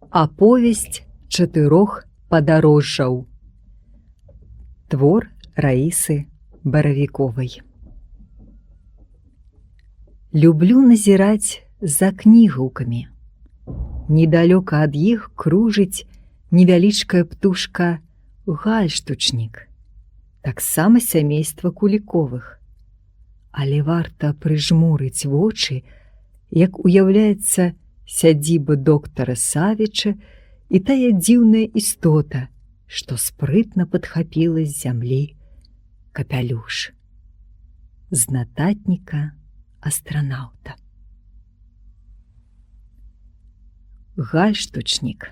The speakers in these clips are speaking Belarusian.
Аповесць 4 падарожжаў. Твор Раісы Баравіковай. Люблю назіраць за кнігаўкамі. Недалёка ад іх кружыць невялічкая птушка гальштучнік, таксама сямейства куліковых. Але варта прыжмурыць вочы, як уяўляецца сядзіба доктара Савіча і тая дзіўная істота, што спрытна падхапіла з зямлі капялюш. З нататніка астранаўта. Гальштучнік.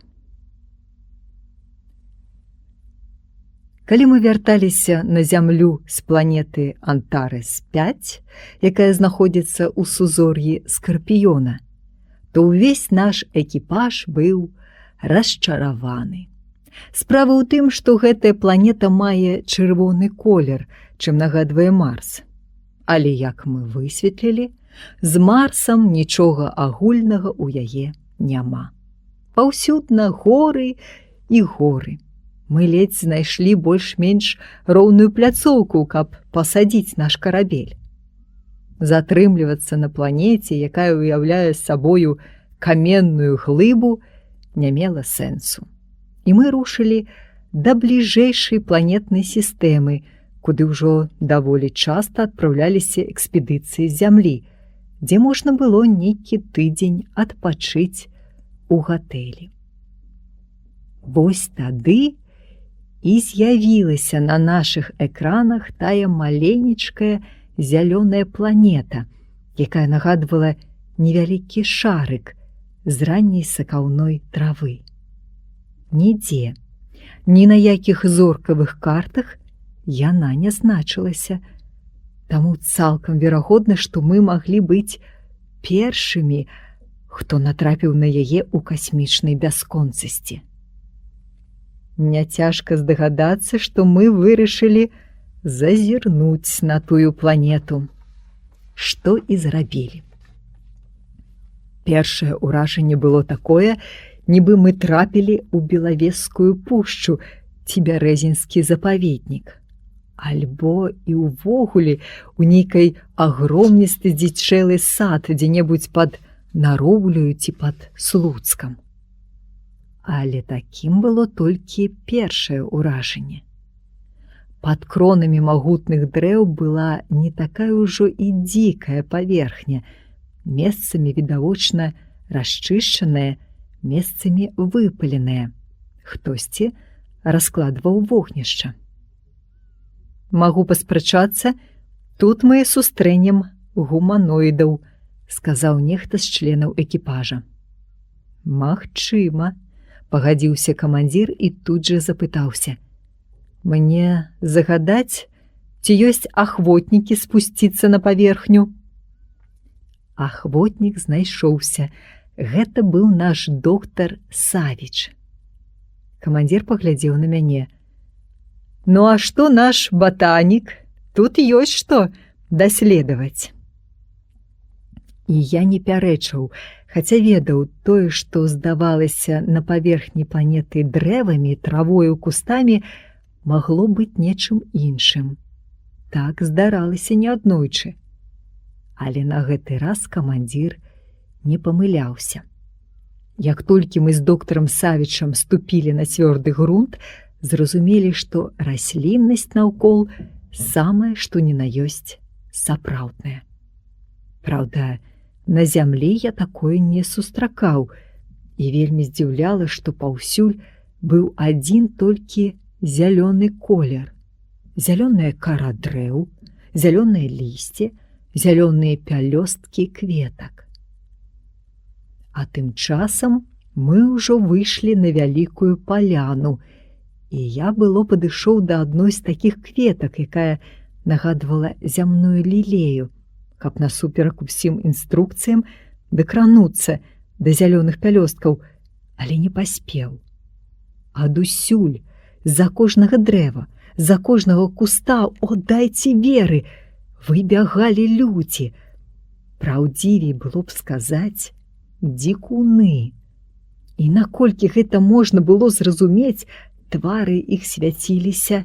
Калі мы вярталіся на зямлю з планеты Антарес-5, якая знаходзіцца ў сузор'і Скарпіёна, то ўвесь наш экіпаж быў расчараваны. Справа ў тым, што гэтая планета мае чырвоны колер, чым нагадвае Марс. Але, як мы высветлілі, з Марсам нічога агульнага ў яе няма. Паўсюдна горы і горы. Мы ледзь знайшлі больш-менш роўную пляцоўку, каб пасадзіць наш карабель. Затрымлівацца на планеце, якая ўяўляе сабою каменную глыбу, не мела сэнсу. І мы рушылі да бліжэйшай планетнай сістэмы, куды ўжо даволі часта адпраўляліся экспедыцыі з зямлі, дзе можна было нейкі тыдзень адпачыць у гатэлі. Вось тады і з'явілася на нашых экранах тая маленечкая зялёная планета, якая нагадвала невялікі шарык з ранняй сакаўной травы. Нідзе, ні на якіх зоркавых картах яна не значылася, таму цалкам верагодна, што мы маглі быць першымі, хто натрапіў на яе ў касмічнай бясконцасці. Няцяжка здагадацца, што мы вырашылі зазірнуць на тую планету, што і зрабілі. Першае ўражанне было такое, нібы мы трапілі ў Белавежскую пушчу ці бярэзінскі запаведнік, альбо і ўвогуле у нейкай агромністы здзічэлы сад дзе-небудзь пад Нароўлю ці пад Слуцкам. Але такім было толькі першае ўражанне. Пад кронамі магутных дрэў была не такая ўжо і дзікая паверхня, месцамі відавочна расчышчаная, месцамі выпаленая. Хтосьці раскладваў вогнішча. Магу паспрачацца, тут мы сустрэнем гуманоідаў, сказаў нехта з членаў экіпажа. Магчыма, пагадзіўся камандзір і тут жа запытаўся. Мне загадаць, ці ёсць ахвотнікі спусціцца на паверхню? Ахвотнік знайшоўся. Гэта быў наш доктар Савіч. Камандзір паглядзеў на мяне. Ну а што наш батанік? Тут ёсць што даследаваць. І я не пярэчыў, хаця ведаў тое, што здавалася на паверхні планеты дрэвамі, травою, кустамі, магло быць нечым іншым. Так здаралася неаднойчы. Але на гэты раз камандзір не памыляўся. Як толькі мы з доктарам Савічам ступілі на цвёрды грунт, зразумелі, што расліннасць наўкол самае, што ні на ёсць, сапраўдная. Праўда, на зямлі я такое не сустракаў, і вельмі здзіўляла, што паўсюль быў адзін толькі зялёны колер. Зялёная кара дрэў, зялёнае лісце, зялёныя пялёсткі кветак. А тым часам мы ўжо выйшлі на вялікую паляну, і я было падышоў да адной з такіх кветак, якая нагадвала зямную лілею, каб насуперак усім інструкцыям дакрануцца да зялёных пялёсткаў, але не паспеў. Адусюль, з-за кожнага дрэва, з-за кожнага куста, о, дайце веры, выбягалі людзі. Праўдзівей было б сказаць дзікуны. І наколькі гэта можна было зразумець, твары іх свяціліся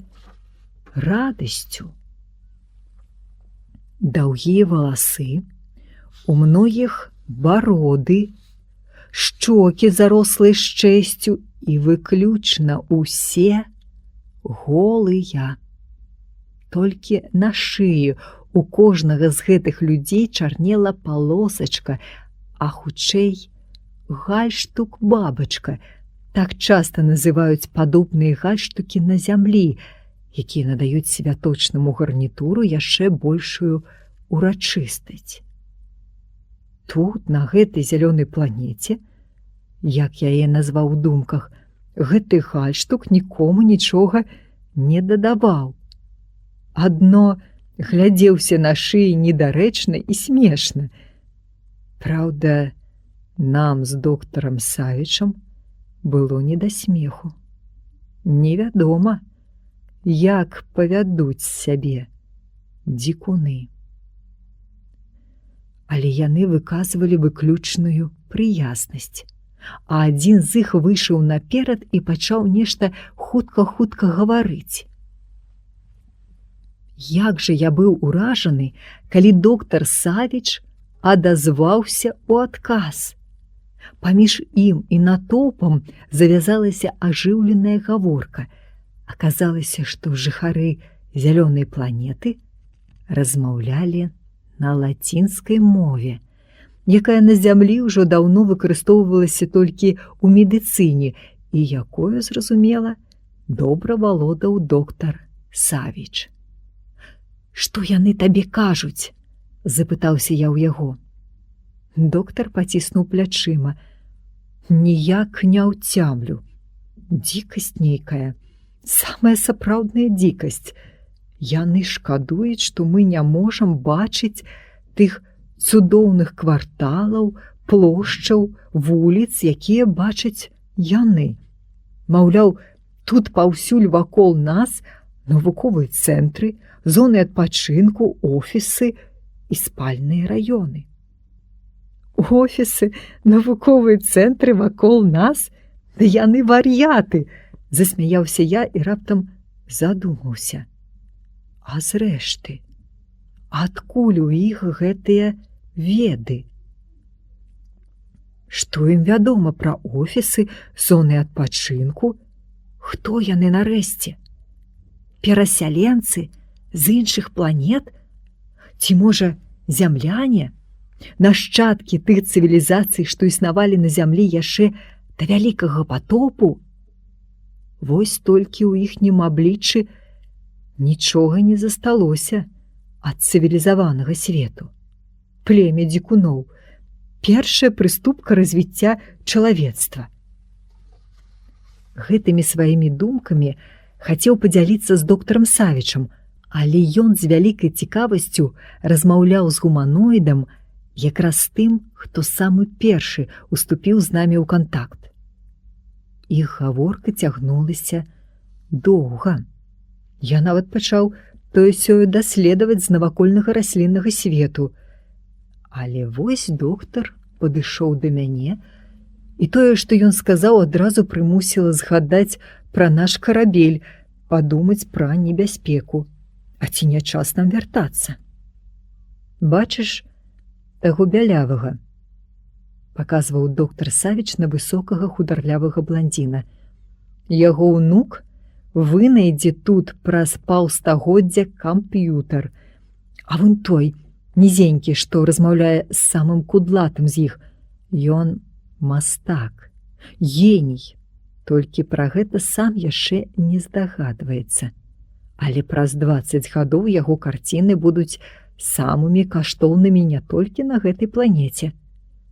радасцю. Даўгія валасы, у многіх бароды, шчокі зарослыя шчэсцю і выключна ўсе голыя. Толькі на шыі у кожнага з гэтых людзей чарнела палосачка, а хутчэй гальштук-бабачка. Так часта называюць падобныя гальштукі на зямлі, якія надаюць святочнаму гарнітуру яшчэ большую урачыстасць. Тут, на гэтай зялёнай планеце, як я яе назваў у думках, гэты гальштук нікому нічога не дадаваў. Адно глядзеўся на шыі недарэчна і смешна. Праўда, нам з доктарам Савічам было не да смеху. Невядома, як павядуць сябе дзікуны. Але яны выказвалі выключную прыязнасць, а адзін з іх выйшаў наперад і пачаў нешта хутка-хутка гаварыць. Як жа я быў уражаны, калі доктар Савіч адазваўся ў адказ. Паміж ім і натоўпам завязалася ажыўленая гаворка. Аказалася, што жыхары зялёнай планеты размаўлялі на лацінскай мове, якая на зямлі ўжо даўно выкарыстоўвалася толькі ў медыцыне і якою, зразумела, добра валодаў доктар Савіч. «Што яны табе кажуць?» – запытаўся я ў яго. Доктар паціснуў плячыма. «Ніяк не ўцямлю. Дзікасць нейкая. Самая сапраўдная дзікасць. Яны шкадуюць, што мы не можам бачыць тых цудоўных кварталаў, плошчаў, вуліц, якія бачаць яны. Маўляў, тут паўсюль вакол нас навуковыя цэнтры, зоны адпачынку, офісы і спальныя раёны». «Офісы, навуковыя цэнтры вакол нас? Да яны вар'яты!» – засмяяўся я і раптам задумаўся. А зрэшты, адкуль у іх гэтыя веды? Што ім вядома пра офісы, зоны адпачынку? Хто яны нарэшце? Перасяленцы з іншых планет? Ці, можа, зямляне? Нашчадкі тых цывілізацый, што існавалі на зямлі яшчэ да вялікага патопу? Вось толькі ў іхнім абліччы нічога не засталося ад цывілізаванага свету. Племя дзікуноў – першая прыступка развіцця чалавецтва. Гэтымі сваімі думкамі хацеў падзяліцца з доктарам Савічам, але ён з вялікай цікавасцю размаўляў з гуманоідам, якраз з тым, хто самы першы уступіў з намі ў кантакт. Іх гаворка цягнулася доўга. Я нават пачаў тое-сёе даследаваць з навакольнага расліннага свету. Але вось доктар падышоў да мяне, і тое, што ён сказаў, адразу прымусіла згадаць пра наш карабель, падумаць пра небяспеку. А ці не час нам вяртацца? «Бачыш таго бялявага?» – паказваў доктар Савіч на высокага хударлявага бландзіна. «Яго ўнук вынайдзе тут праз паўстагоддзя камп'ютар. А вон той, нізенькі, што размаўляе з самым кудлатым з іх, ён мастак, геній, толькі пра гэта сам яшчэ не здагадваецца. Але праз 20 гадоў яго карціны будуць самымі каштоўнымі не толькі на гэтай планеце.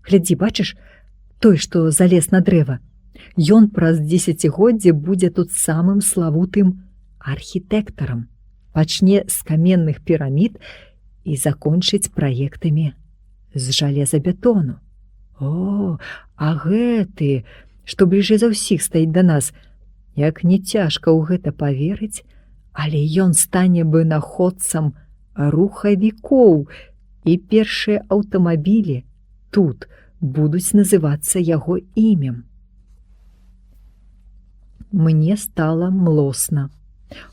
Глядзі, бачыш, той, што залез на дрэва. Ён праз дзесяцігоддзе будзе тут самым славутым архітэктарам, пачне з каменных пірамід і закончыць праектамі з жалезабетону. О, а гэты, што бліжэй за ўсіх стаіць да нас, як не цяжка ў гэта паверыць, але ён стане вынаходцам рухавікоў, і першыя аўтамабілі тут будуць называцца яго імем. Мне стала млосна.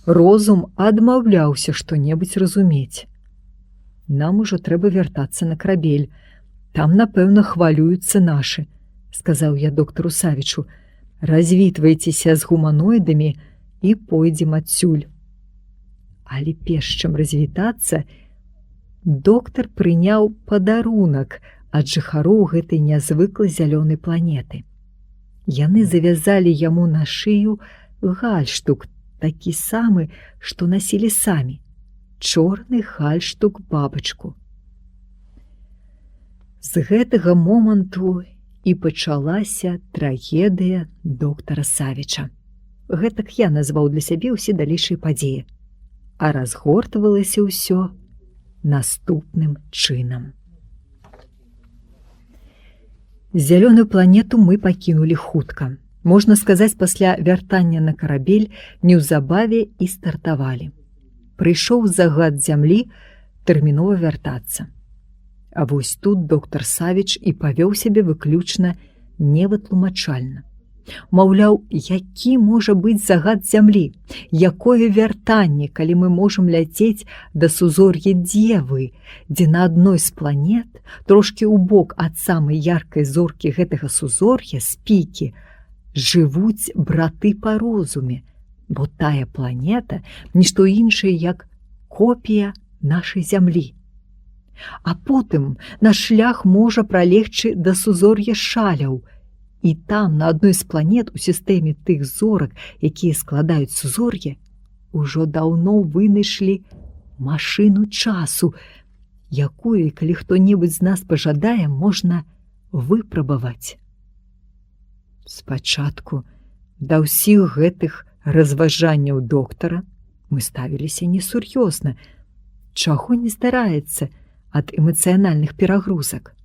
Розум адмаўляўся што-небудзь разумець. Нам ужо трэба вяртацца на карабель. Там, напэўна, хвалююцца нашы, сказаў я доктару Савічу. Развітвайцеся з гуманоідамі і пойдзем адсюль. Але перш чым развітацца, доктар прыняў падарунак ад жыхароў гэтай нязвыклай зялёнай планеты. Яны завязалі яму на шыю гальштук, такі самы, што насілі самі, чорны гальштук-бабачку. З гэтага моманту і пачалася трагедыя доктара Савіча. Гэтак я назваў для сябе ўсе далейшыя падзеі, а разгортвалася ўсё наступным чынам. Зялёную планету мы пакінулі хутка. Можна сказаць, пасля вяртання на карабель неўзабаве і стартавалі. Прыйшоў загад зямлі тэрмінова вяртацца. А вось тут доктар Савіч і павёў сябе выключна невытлумачальна. Маўляў, які можа быць загад зямлі, якое вяртанне, калі мы можам ляцець да сузор'я Дзевы, дзе на адной з планет, трошкі ўбок ад самай яркай зоркі гэтага сузор'я, Спікі, жывуць браты па розуме, бо тая планета нішто іншае, як копія нашай зямлі. А потым наш шлях можа пралегчы да сузор'я Шаляў, і там, на адной з планет у сістэме тых зорак, якія складаюць сузор'е, ужо даўно вынайшлі машыну часу, якую, калі хто-небудзь з нас пажадае, можна выпрабаваць. Спачатку да ўсіх гэтых разважанняў доктара мы ставіліся несур'ёзна, чаго не здараецца ад эмацыянальных перагрузак.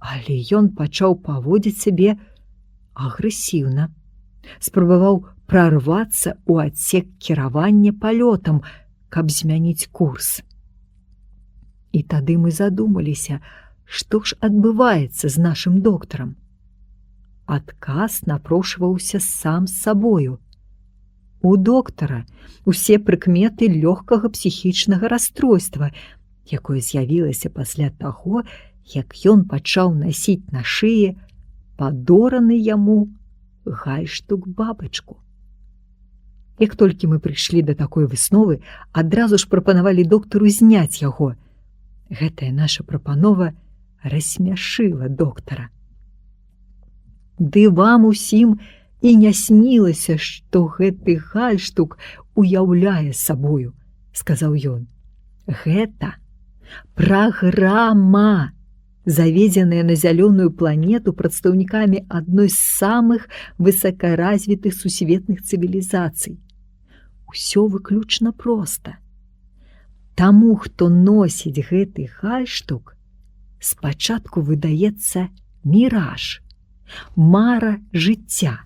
Але ён пачаў паводзіць сябе агрэсіўна, спрабаваў прарвацца ў адсек кіравання палётам, каб змяніць курс. І тады мы задумаліся, што ж адбываецца з нашым доктарам. Адказ напрошваўся сам з сабою. У доктара усе прыкметы лёгкага псіхічнага расстройства, якое з'явілася пасля таго, як ён пачаў насіць на шыі падораны яму гальштук-бабачку. Як толькі мы прыйшлі да такой высновы, адразу ж прапанавалі доктару зняць яго. Гэтая наша прапанова рассмяшыла доктара. Ды вам усім і не снілася, што гэты гальштук уяўляе сабою, сказаў ён. Гэта праграма, заведзеная на зялёную планету прадстаўнікамі адной з самых высокаразвітых сусветных цывілізацый. Усё выключна проста. Таму, хто носіць гэты гальштук, спачатку выдаецца міраж, мара жыцця.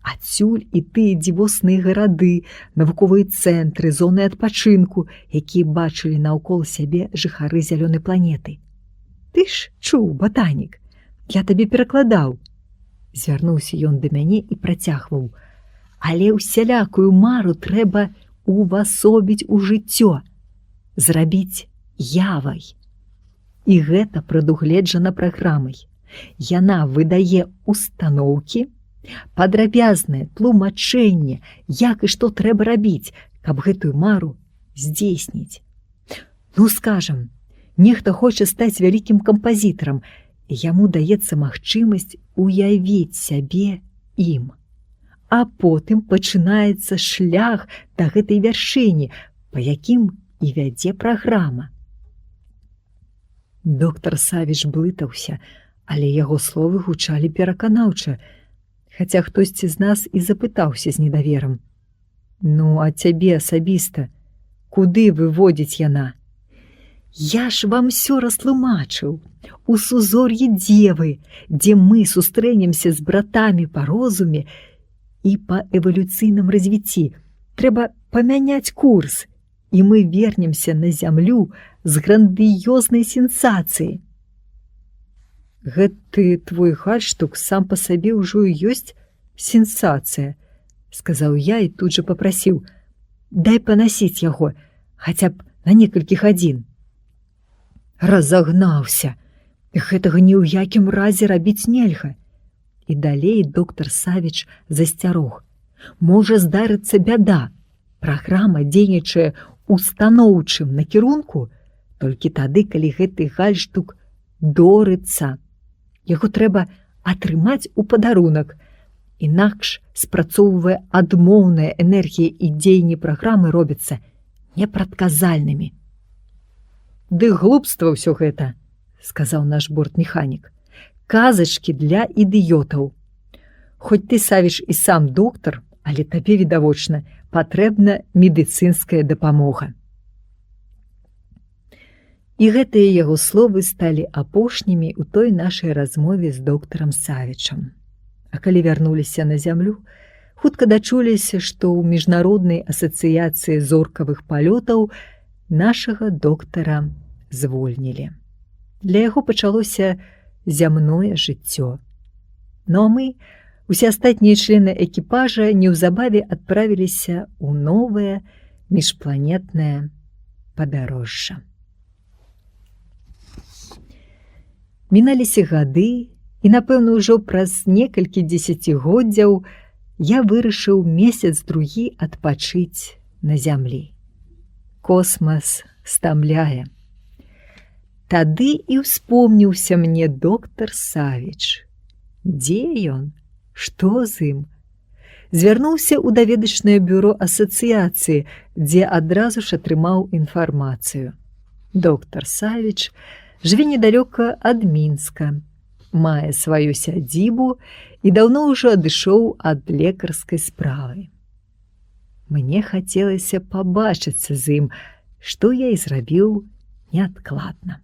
Адсюль і тыя дзівосныя гарады, навуковыя цэнтры, зоны адпачынку, якія бачылі наўкол сябе жыхары зялёнай планеты. Ты ж чуў, батанік, я табе перакладаў. Звярнуўся ён да мяне і працягваў. Але ўсялякую мару трэба увасобіць у жыццё, зрабіць явай. І гэта прадугледжана праграмай. Яна выдае устаноўкі, падрабязнае тлумачэнне, як і што трэба рабіць, каб гэтую мару здзейсніць. Ну, скажам, нехта хоча стаць вялікім кампазітарам, і яму даецца магчымасць уявіць сябе ім. А потым пачынаецца шлях да гэтай вяршыні, па якім і вядзе праграма. Доктар Савіч блытаўся, але яго словы гучалі пераканаўча, хаця хтосьці з нас і запытаўся з недаверам. Ну, а цябе асабіста, куды выводзіць яна? Я ж вам всё растлумачыў. У сузор'і Дзевы, дзе мы сустрэнемся з братамі па розуме і па эвалюцыйным развіцці. Трэба памяняць курс, і мы вернемся на зямлю з грандыёзнай сенсацыяй. Гэты твой гальштук сам па сабе ўжо і ёсць сенсацыя, сказаў я і тут жа папрасіў: дай панасіць яго, хаця б на некалькі гадзін. Разагнаўся. Гэтага ні ў якім разе рабіць нельга. І далей доктар Савіч засцярог: можа здарыцца бяда. Праграма дзейнічае ў станоўчым накірунку толькі тады, калі гэты гальштук дорыцца. Яго трэба атрымаць у падарунак. Інакш спрацоўвае адмоўная энергія і дзеянні праграмы робяцца непрадказальнымі. Ды глупства ўсё гэта, сказаў наш бортмеханік. Казачкі для ідыётаў. Хоць ты, Савіч, і сам доктар, але табе, відавочна, патрэбна медыцынская дапамога. І гэтыя яго словы сталі апошнімі ў той нашай размове з доктарам Савічам. А калі вярнуліся на зямлю, хутка дачуліся, што ў міжнароднай асацыяцыі зоркавых палётаў нашага доктара звольнілі. Для яго пачалося зямное жыццё. Ну а мы, усе астатнія члены экіпажа, неўзабаве адправіліся ў новае міжпланетнае падарожжа. Міналіся гады, і, напэўна, ужо праз некалькі дзесяцігоддзяў я вырашыў месяц-другі адпачыць на зямлі. Космас стамляе. Тады і ўспомніўся мне доктар Савіч. Дзе ён? Што з ім? Звярнуўся ў даведачнае бюро асацыяцыі, дзе адразу ж атрымаў інфармацыю. Доктар Савіч жыве недалёка ад Мінска, мае сваю сядзібу і даўно ўжо адышоў ад лекарскай справы. Мне хацелася пабачыцца з ім, што я і зрабіў неадкладна.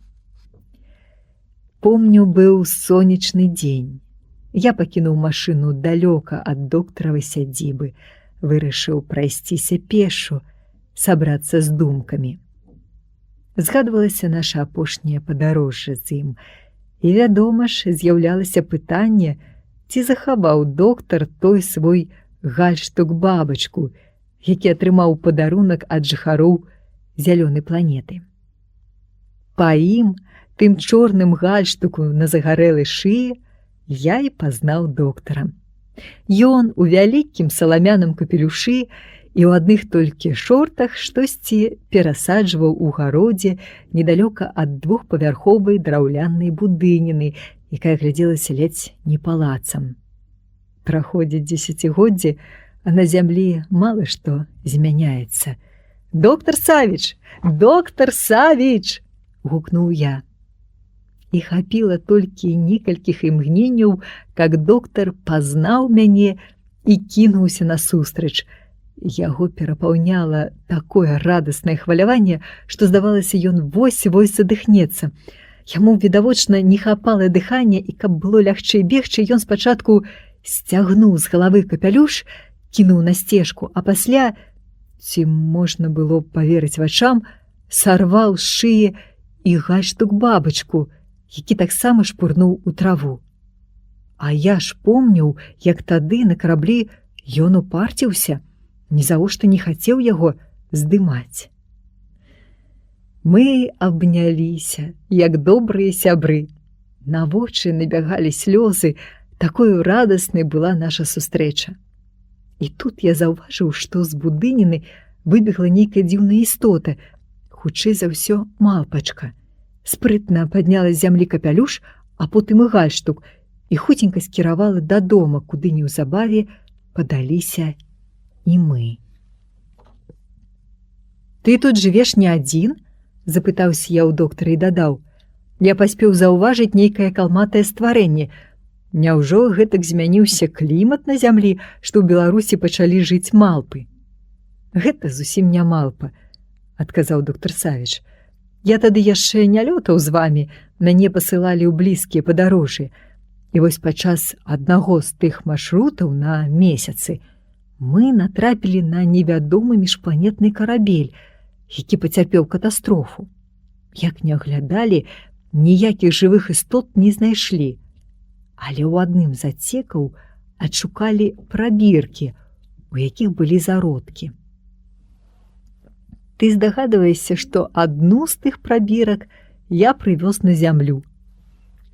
Помню, быў сонечны дзень. Я пакінуў машыну далёка ад доктаравай сядзібы, вырашыў прайсціся пешу, сабрацца з думкамі. Згадвалася наша апошняе падарожжа з ім, і, вядома ж, з'яўлялася пытанне, ці захаваў доктар той свой гальштук-бабачку, які атрымаў падарунак ад жыхароў зялёнай планеты. Па ім, тым чорным гальштуку на загарэлай шыі, я і пазнаў доктара. Ён у вялікім саламяным капелюшы і ў адных толькі шортах штосьці перасаджваў у гародзе недалёка ад двухпавярховай драўлянай будыніны, якая глядзелася ледзь не палацам. Праходзіць дзесяцігоддзі, а на зямлі мала што змяняецца. «Доктар Савіч! Доктар Савіч!» – гукнуў я. І хапіла толькі некалькіх імгненняў, как доктар пазнаў мяне і кінуўся насустрач. Яго перапаўняла такое радаснае хваляванне, што, здавалася, ён вось-вось задыхнецца. Яму, відавочна, не хапала дыхання, і каб было лягчэй бегчы, ён спачатку сцягнуў з галавы капялюш, кінуў на сцежку, а пасля, ці можна было паверыць вачам, сарваў з шыі і гальштук-бабачку, які таксама шпурнуў у траву. А я ж помніў, як тады на караблі ён упарціўся, нізавошта не хацеў яго здымаць. Мы абняліся, як добрыя сябры. На вочы набягалі слёзы, такою радаснай была наша сустрэча. І тут я заўважыў, што з будыніны выбегла нейкая дзіўная істота, хутчэй за ўсё малпачка. Спрытна падняла з зямлі капялюш, а потым і гальштук, і хуценька скіравала дадому, куды неўзабаве падаліся і мы. «Ты тут жывеш не адзін?» – запытаўся я ў доктара і дадаў. Я паспеў заўважыць нейкае калматае стварэнне. Няўжо гэтак змяніўся клімат на зямлі, што ў Беларусі пачалі жыць малпы? «Гэта зусім не малпа», – адказаў доктар Савіч. «Я тады яшчэ не лётаў з вамі, мяне пасылалі ў блізкія падарожжы. І вось падчас аднаго з тых маршрутаў на месяцы мы натрапілі на невядомы міжпланетны карабель, які пацярпеў катастрофу. Як не аглядалі, ніякіх жывых істот не знайшлі. Але ў адным з адсекаў адшукалі прабіркі, у якіх былі зародкі. Ты здагадваешся, што адну з тых прабірак я прывёз на зямлю.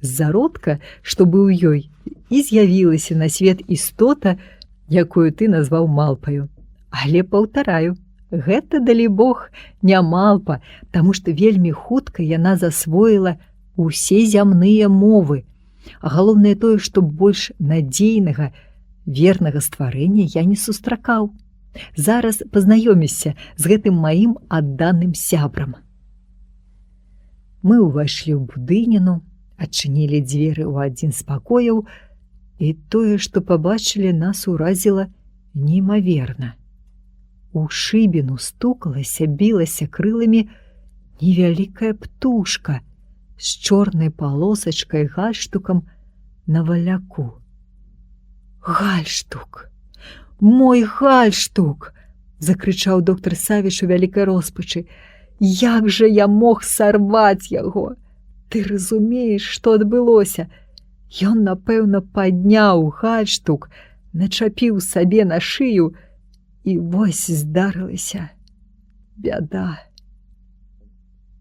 З зародка, што быў ёй, і з'явілася на свет істота, якую ты назваў малпаю. Але паўтараю, гэта, далі Бог, не малпа, таму што вельмі хутка яна засвоіла усе зямныя мовы. А галоўнае тое, што больш надзейнага, вернага стварэння я не сустракаў. Зараз пазнаёмішся з гэтым маім адданым сябрам. Мы ўвайшлі ў будыніну, адчынілі дзверы ў адзін з пакояў, і тое, што пабачылі, нас уразіла неймаверна. У шыбіну стукалася, білася крыламі невялікая птушка з чорнай палосачкай гальштукам на валяку. Гальштук! Мой гальштук! Закрычаў доктар Савіч у вялікай роспачы. Як жа я мог сарваць яго? Ты разумееш, што адбылося? Ён, напэўна, падняў гальштук, начапіў сабе на шыю, і вось здарылася бяда.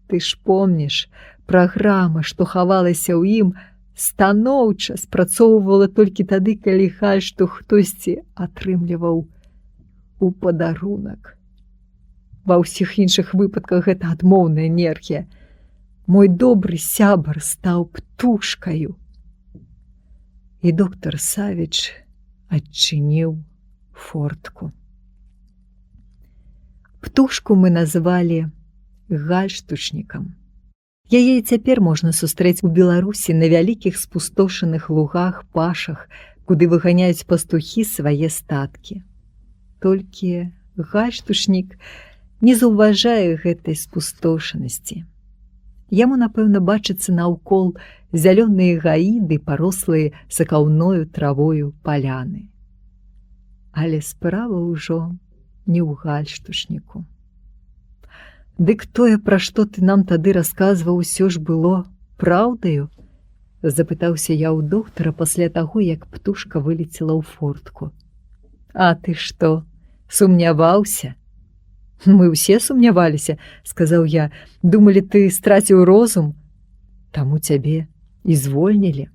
Ты ж помніш, праграма, што хавалася ў ім, станоўча спрацоўвала толькі тады, калі гальштук хтосьці атрымліваў у падарунак. Ва ўсіх іншых выпадках гэта адмоўная энергія. Мой добры сябар стаў птушкаю. І доктар Савіч адчыніў фортку. Птушку мы назвалі гальштучнікам. Яе і цяпер можна сустрэць у Беларусі на вялікіх спустошаных лугах, пашах, куды выганяюць пастухі свае статкі. Толькі гальштучнік не заўважае гэтай спустошанасці. Яму, напэўна, бачыцца наўкол зялёныя гаі ды парослыя сакаўною травою паляны. Але справа ўжо не ў гальштучніку. Дык тое, пра што ты нам тады расказваў, усё ж было праўдаю? Запытаўся я ў доктара пасля таго, як птушка вылецела ў фортку. А ты што, сумняваўся? Мы ўсе сумняваліся, сказаў я. Думалі, ты страціў розум? Таму цябе і звольнілі.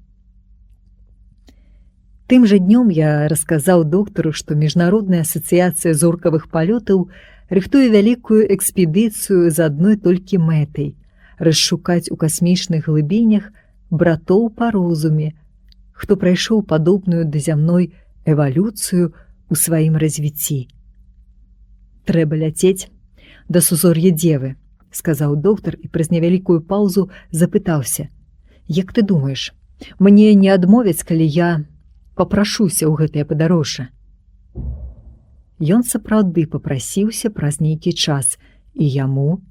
Тым жа днём я расказаў доктару, што Міжнародная асацыяцыя зоркавых палётаў рыхтуе вялікую экспедыцыю з адной толькі мэтай – расшукаць у касмічных глыбінях братоў па розуме, хто прайшоў падобную да зямной эвалюцыю ў сваім развіцці. Трэба ляцець да сузор'я Дзевы, сказаў доктар і праз невялікую паўзу запытаўся. Як ты думаеш, мне не адмовяць, калі я папрашуся ў гэтае падарожжа? Ён сапраўды папрасіўся праз нейкі час, і яму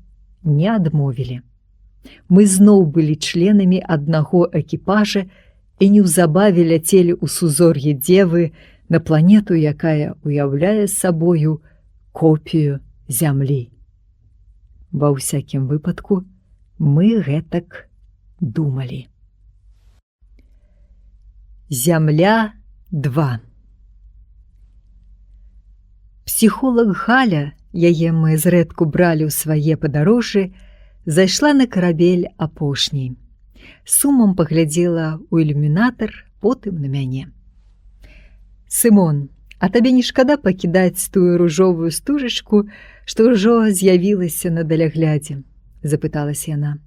не адмовілі. Мы зноў былі членамі аднаго экіпажа і неўзабаве ляцелі ў сузор'е Дзевы на планету, якая уяўляе сабою копію Зямлі. Ва ўсякім выпадку мы гэтак думалі. Зямля 2. Псіхолог Галя, яе мы зрэдку бралі ў свае падарожжы, зайшла на карабель апошняй. Сумам паглядзела ў ілюмінатар, потым на мяне. Сымон, а табе не шкада пакідаць тую ружовую стужачку, што ўжо з'явілася на даляглядзе? Запыталася яна.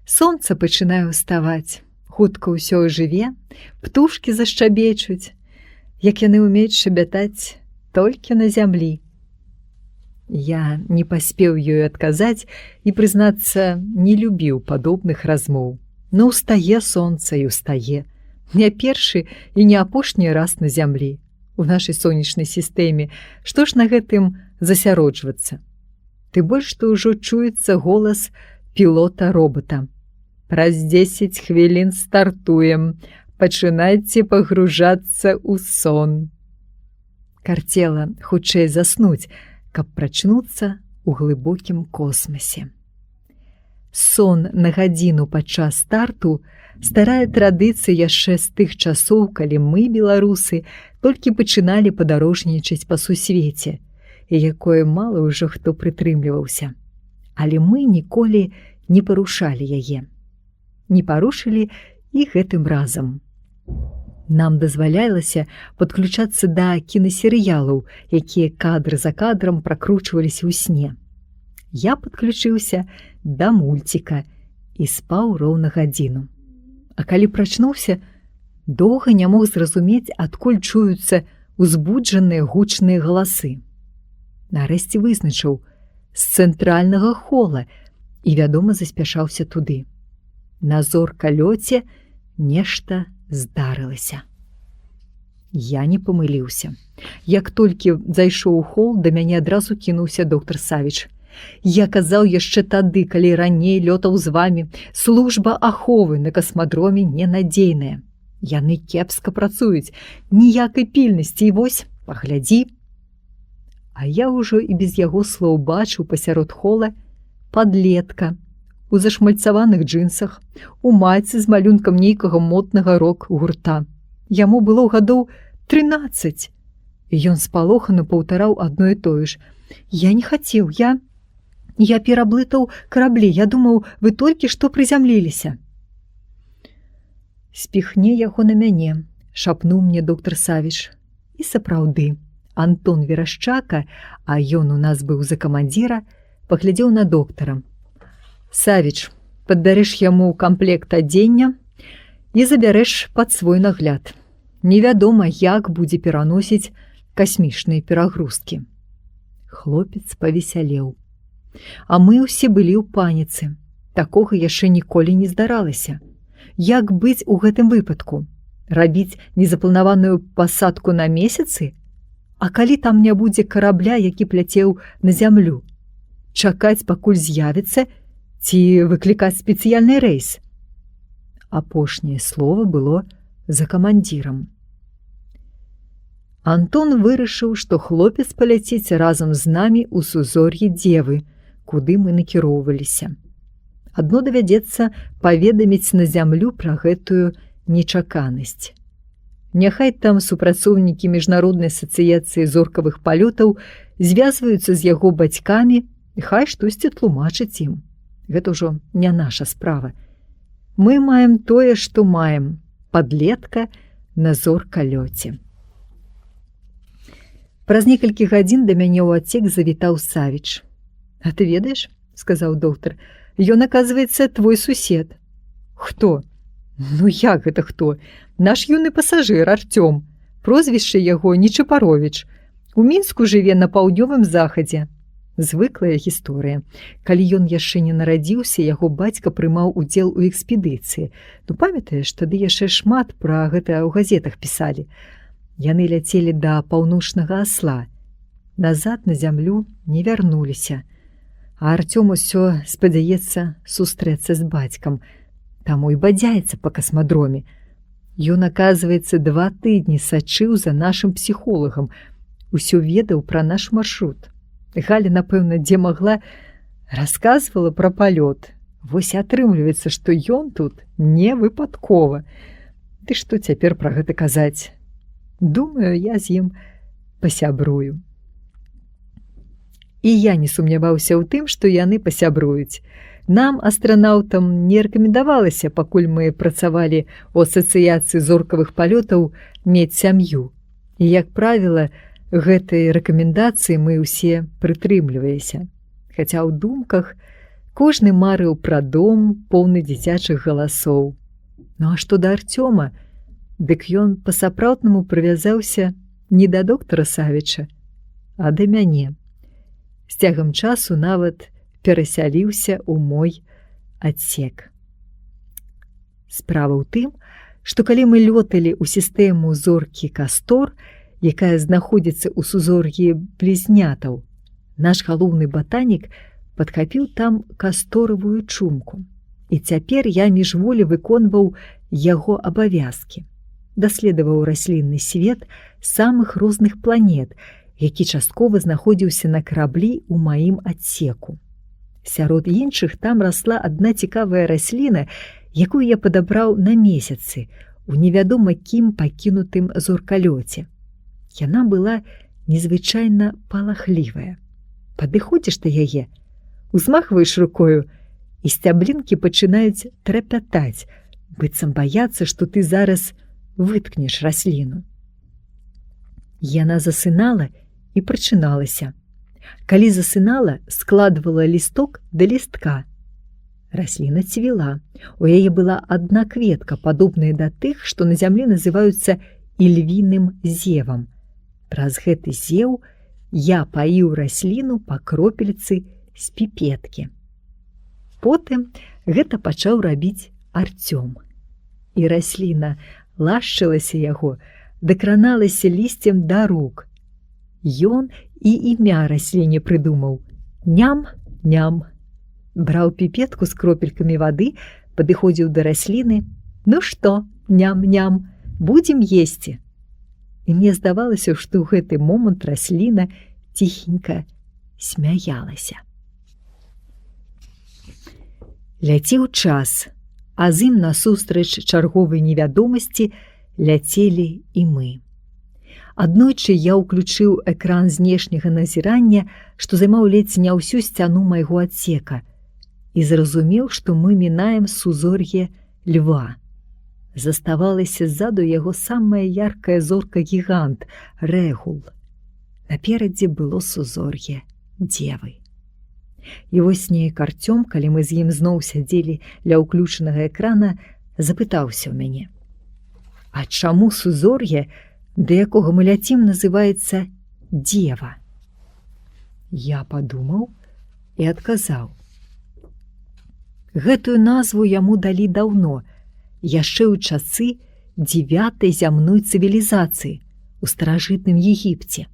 Сонца пачынае ўставаць, хутка ўсё жыве, птушкі зашчабечуць, як яны ўмеюць шабятаць толькі на зямлі. Я не паспеў ёй адказаць і, прызнацца, не любіў падобных размоў. Ну, устае сонца і устае. Не першы і не апошні раз на зямлі. У нашай сонечнай сістэме. Што ж на гэтым засяроджвацца? Ты больш што ўжо чуецца голас пілота-робота. Праз 10 хвілін стартуем. Пачынайце пагружацца ў сон. Карцела хутчэй заснуць, каб прачнуцца ў глыбокім космасе. Сон на гадзіну падчас старту Старая традыцыя яшчэ з тых часоў, калі мы, беларусы, толькі пачыналі падарожнічаць па сусвеце, і якое мала ўжо хто прытрымліваўся. Але мы ніколі не парушалі яе. Не парушылі і гэтым разам. Нам дазвалялася падключацца да кінасерыялаў, якія кадр за кадрам пракручваліся ў сне. Я падключыўся да мульціка і спаў роўна гадзіну. А калі прачнуўся, доўга не мог зразумець, адкуль чуюцца узбуджаныя гучныя галасы. Нарэшце вызначыў з цэнтральнага хола і, вядома, заспяшаўся туды. На зоркалёце нешта здарылася. Я не памыліўся. Як толькі зайшоў у хол, да мяне адразу кінуўся доктар Савіч. Я казаў яшчэ тады, калі раней лётаў з вамі, служба аховы на касмадроме ненадзейная. Яны кепска працуюць, ніякай пільнасці, і вось, паглядзі. А я ўжо і без яго слоў бачыў пасярод хола падлетка у зашмальцаваных джинсах, у майцы з малюнкам нейкага моднага рок-гурта. Яму было гадоў 13. І ён спалохана паўтараў адно і тое ж. Я не хацеў, я пераблытаў караблі, я думаў, вы толькі што прызямліліся. Спіхне яго на мяне, шапнуў мне доктар Савіч. І сапраўды, Антон Верашчака, а ён у нас быў за камандзіра, паглядзеў на доктара. Савіч, падбярэш яму камплект адзення і забярэш пад свой нагляд. Невядома, як будзе пераносіць касмічныя перагрузкі. Хлопец павесялеў. А мы ўсе былі ў паніцы. Такога яшчэ ніколі не здаралася. Як быць у гэтым выпадку? Рабіць незапланаваную пасадку на месяцы? А калі там не будзе карабля, які пляцеў на зямлю? Чакаць, пакуль з'явіцца, ці выклікаць спецыяльны рэйс? Апошняе слова было за камандзірам. Антон вырашыў, што хлопец паляцець разам з намі ў сузор'е Дзевы, куды мы накіроўваліся. Адно давядзецца паведаміць на зямлю пра гэтую нечаканасць. Няхай там супрацоўнікі міжнароднай асацыяцыі зоркавых палётаў звязваюцца з яго бацькамі, і хай штосьці тлумачыць ім. Гэта ўжо не наша справа. Мы маем тое, што маем. Падлетка на зоркалёце. Праз некалькі гадзін да мяне ў адсек завітаў Савіч. А ты ведаеш, сказаў доктар, ён, аказваецца, твой сусед. Хто? Ну як гэта хто? Наш юны пасажыр Артём. Прозвішча яго Нечапаровіч. У Мінску жыве на паўднёвым захадзе. Звыклая гісторыя. Калі ён яшчэ не нарадзіўся, яго бацька прымаў удзел у экспедыцыі. Ну памятаеш, тады яшчэ шмат пра гэта ў газетах пісалі. Яны ляцелі да паўночнага асла. Назад на зямлю не вярнуліся. А Артём усё спадзяецца сустрэцца з бацькам. Таму і бадзяецца па касмадроме. Ён, аказваецца, 2 тыдні сачыў за нашым псіхолагам. Усё ведаў пра наш маршрут. Галя, напэўна, дзе магла, расказвала пра палёт. Вось атрымліваецца, што ён тут не выпадкова. Ды што цяпер пра гэта казаць? Думаю, я з ім пасябрую. І я не сумняваўся ў тым, што яны пасябруюць. Нам, астранаўтам, не рэкамендавалася, пакуль мы працавалі ў асацыяцыі зоркавых палётаў, мець сям'ю. І, як правіла, гэтай рэкамендацыі мы ўсе прытрымліваліся. Хаця ў думках кожны марыў пра дом, поўны дзіцячых галасоў. Ну а што да Артёма, дык ён па-сапраўднаму прывязаўся не да доктара Савіча, а да мяне. З цягам часу нават перасяліўся ў мой адсек. Справа ў тым, што калі мы лёталі ў сістэму зоркі Кастор, якая знаходзіцца ў сузор'і блізнятаў, наш галоўны батанік падхапіў там касторавую чумку. І цяпер я міжволі выконваў яго абавязкі. Даследаваў раслінны свет самых розных планет, які часткова знаходзіўся на караблі ў маім адсеку. Сярод іншых там расла адна цікавая расліна, якую я падабраў на месяцы у невядома кім пакінутым зоркалёце. Яна была незвычайна палахлівая. Падыходзіш да яе, узмахваеш рукою, і сцяблінкі пачынаюць трапятаць, быццам баяцца, што ты зараз выткнеш расліну. Яна засынала і прачыналася. Калі засынала, складвала лісток да лістка. Расліна цвіла. У яе была адна кветка, падобная да тых, што на зямлі называюцца ільвіным зевам. Праз гэты зеў я паіў расліну па кропельцы з піпеткі. Потым гэта пачаў рабіць Арцём. І расліна лашчылася яго, дакраналася лісцем да рук. Ён і імя расліне прыдумаў – Ням-ням. Браў піпетку з кропелькамі вады, падыходзіў да расліны. Ну што, ням-ням, будзем есці. І мне здавалася, што ў гэты момант расліна ціхенька смяялася. Ляцеў час, а з ім насустрач чарговай невядомасці ляцелі і мы. Аднойчы я ўключыў экран знешняга назірання, што займаў ледзь не ўсю сцяну майго адсека, і зразумеў, што мы мінаем сузор'е Льва. Заставалася ззаду яго самая яркая зорка-гігант – Рэгул. Наперадзе было сузор'е Дзевы. І вось неяк Арцём, калі мы з ім зноў сядзелі ля ўключанага экрана, запытаўся ў мяне: «А чаму сузор'е, да якога мы ляцім, называецца Дзева?» Я падумаў і адказаў: гэтую назву яму далі даўно, яшчэ ў часы 9-й зямной цывілізацыі у старажытным Егіпце.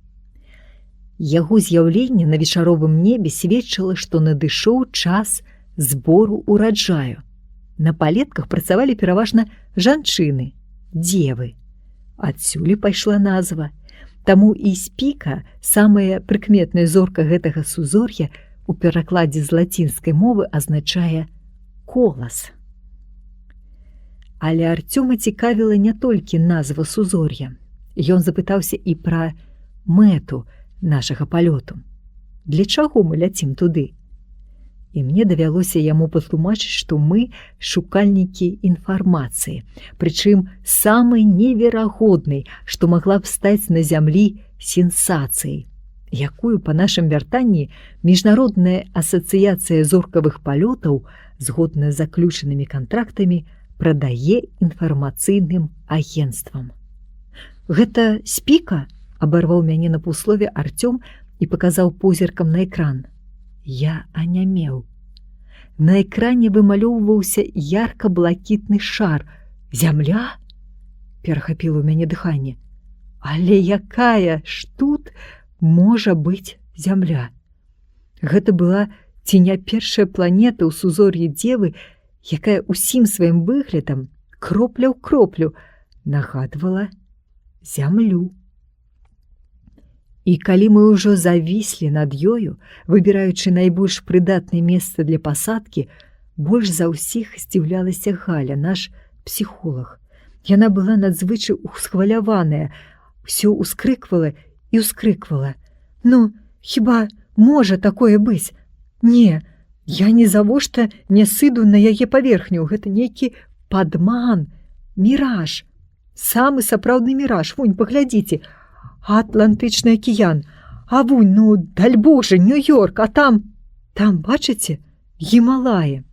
Яго з'яўленне на вечаровым небе сведчыла, што надышоў час збору ураджаю. На палетках працавалі пераважна жанчыны, дзевы. Адсюль пайшла назва. Таму і Спіка, самая прыкметная зорка гэтага сузор'я, у перакладзе з лацінскай мовы азначае «колас». Але Арцёма цікавіла не толькі назва сузор'я. Ён запытаўся і пра мэту нашага палёту. Для чаго мы ляцім туды? І мне давялося яму патлумачыць, што мы шукальнікі інфармацыі, прычым самай неверагоднай, што магла б стаць на зямлі сенсацыяй, якую па нашым вяртанні Міжнародная асацыяцыя зоркавых палётаў згодна з заключанымі кантрактамі прадае інфармацыйным агенцтвам. «Гэта Спіка?» – абарваў мяне на паўслове Арцём і паказаў позіркам на экран. Я анямеў. На экране вымалёўваўся ярка-блакітны шар. «Зямля?» – перахапіла ў мяне дыханне. «Але якая ж тут можа быць зямля?» Гэта была ці не першая планета ў сузор'і Дзевы, якая усім сваім выглядам, кропля ў кроплю, нагадвала зямлю. І калі мы ўжо завіслі над ёю, выбіраючы найбольш прыдатнае месца для пасадкі, больш за ўсіх здзіўлялася Галя, наш псіхолог. Яна была надзвычай усхваляваная, усё ускрыквала і ускрыквала. «Ну, хіба можа такое быць? Не, я ні завошта не сыду на яе паверхню, гэта нейкі падман, міраж, самы сапраўдны міраж, вунь, паглядзіце, Атлантычны акіян, а вунь, ну, даль Божа, Нью-Йорк, а там, бачыце, Гімалаі».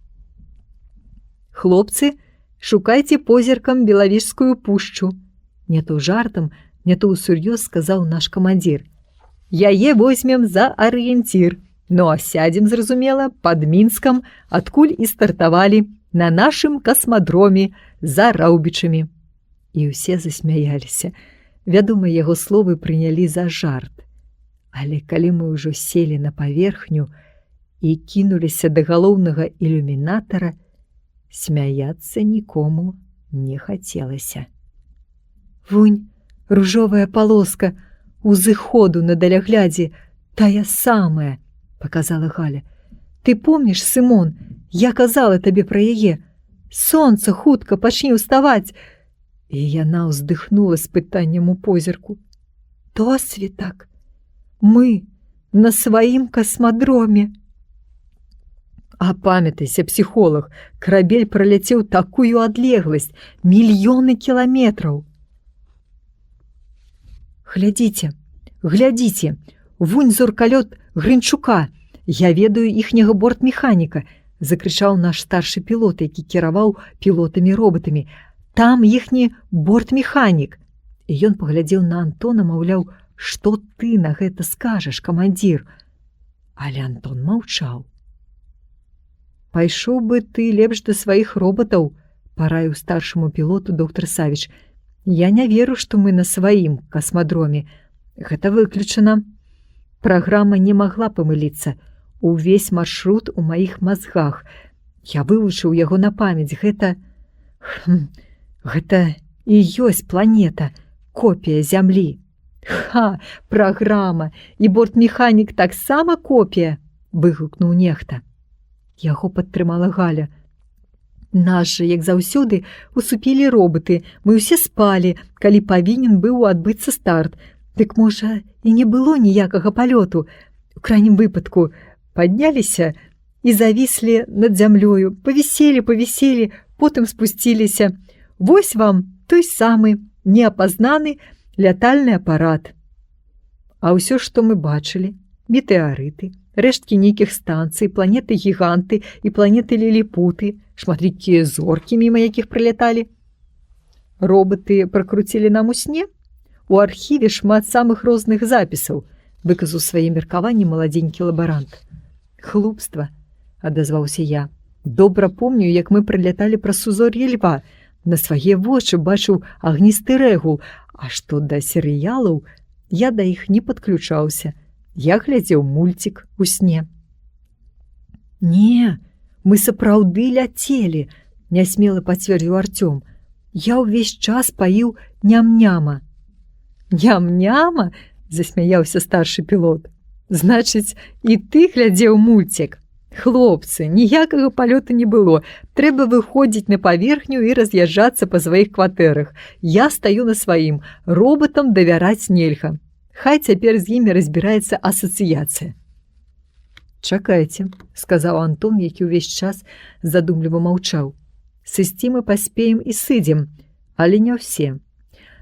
«Хлопцы, шукайце позіркам Белавежскую пушчу», не то жартам, не то ўсур'ёз сказаў наш камандзір. «Яе возьмем за арыенцір. Ну, а сядзем, зразумела, пад Мінскам, адкуль і стартавалі, на нашым касмадроме за Раўбічамі». І ўсе засмяяліся. Вядома, яго словы прынялі за жарт. Але калі мы ўжо селі на паверхню і кінуліся да галоўнага ілюмінатара, смяяцца нікому не хацелася. «Вунь, ружовая палоска узыходу на даляглядзе, тая самая», – паказала Галя. «Ты помніш, Сымон, я казала табе пра яе? Сонца хутка пачне ўставаць. І яна ўздыхнула з пытаннем у позірку. Досвітак. Мы на сваім касмадроме. А памятайся, псіхолог, карабель праляцеў такую адлегласць, мільёны кіламетраў. Глядзіце, глядзіце, вунь зоркалёт Грынчука. Я ведаю іхняга бортмеханіка, закрычаў наш старшы пілот, які кіраваў пілотамі-робатамі. Там іхні бортмеханік. І ён паглядзеў на Антона, маўляў, што ты на гэта скажаш, камандзір? Але Антон маўчаў. Пайшоў бы ты лепш да сваіх робатаў, параіў старшаму пілоту доктар Савіч. Я не веру, што мы на сваім касмадроме. Гэта выключана. Праграма не магла памыліцца. Увесь маршрут у маіх мазгах. Я вывучыў яго на памяць. Гэта і ёсць планета, копія Зямлі. Ха, праграма, і бортмеханік таксама копія, выгукнуў нехта. Яго падтрымала Галя. Нас жа, як заўсёды, усупілі робаты. Мы ўсе спалі, калі павінен быў адбыцца старт. Дык, можа, і не было ніякага палёту. У крайнім выпадку падняліся і завіслі над зямлёю, павіселі, потым спусціліся. Вось вам той самы неапазнаны лятальны апарат. А ўсё, што мы бачылі, метэарыты, рэшткі нейкіх станцый, планеты-гіганты і планеты-ліліпуты, шматлікія зоркі, міма якіх прыляталі. Робаты пракруцілі нам у сне? У архіве шмат самых розных запісаў, выказаў свае меркаванні маладзенькі лабарант. Глупства, адазваўся я. Добра помню, як мы прыляталі праз сузор'е льва. На свае вочы бачыў агністы рэгул, а што да серыялаў, я да іх не падключаўся. Я глядзеў мульцік у сне. Не, мы сапраўды ляцелі, нясмела пацвердзіў Арцём. Я ўвесь час паіў ням-няма. Ням-няма? Засмяяўся старшы пілот. Значыць, і ты глядзеў мульцік. Хлопцы, ніякага палёта не было. Трэба выходзіць на паверхню і раз'язджацца па сваіх кватэрах. Я стаю на сваім. Робатам давяраць нельга. Хай цяпер з імі разбіраецца асацыяцыя. Чакайце, сказаў Антон, які ўвесь час задумліва маўчаў. Сысці мы паспеем і сыдзем, але не ўсе.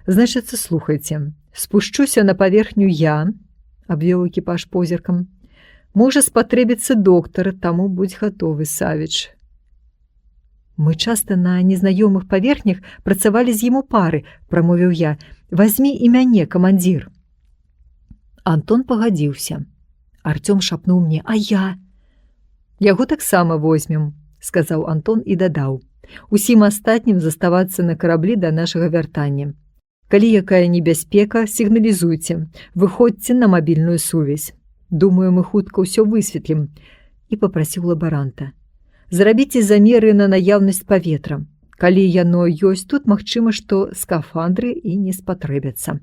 Значыцца, слухайце, спушчуся на паверхню я, абвёў экіпаж позіркам. Можа спатрэбіцца доктара, таму будзь гатовы, Савіч. Мы часта на незнаёмых паверхнях працавалі з ім у пары, прамовіў я. Вазьмі і мяне, камандзір. Антон пагадзіўся. Арцём шапнуў мне, а я? Яго таксама возьмем, сказаў Антон і дадаў. Усім астатнім заставацца на караблі да нашага вяртання. Калі якая небяспека, сігналізуйце, выходзьце на мабільную сувязь. Думаю, мы хутка ўсё высветлім. І папрасіў лабаранта. Зрабіце замеры на наяўнасць паветра. Калі яно ёсць тут, магчыма, што скафандры і не спатрэбяцца.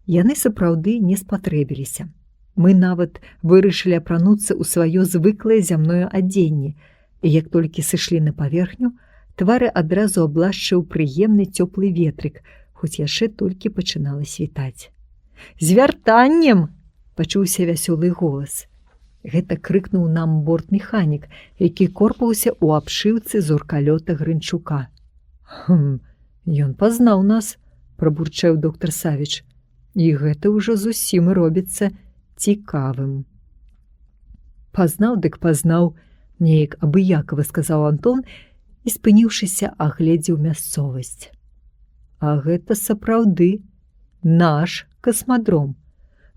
Яны сапраўды не спатрэбіліся. Мы нават вырашылі апрануцца ў сваё звыклае зямное адзенне. І як толькі сышлі на паверхню, твары адразу аблашчыў прыемны цёплы ветрык, хоць яшчэ толькі пачынала світаць. З вяртаннем! Пачуўся вясёлы голас. Гэта крыкнуў нам бортмеханік, які корпаўся ў абшыўцы зоркалёта Грынчука. Ён пазнаў нас, прабурчэў доктар Савіч. І гэта ўжо зусім робіцца цікавым. Пазнаў, дык пазнаў, неяк абыякава сказаў Антон і, спыніўшыся, агледзеў мясцовасць. А гэта сапраўды наш касмадром.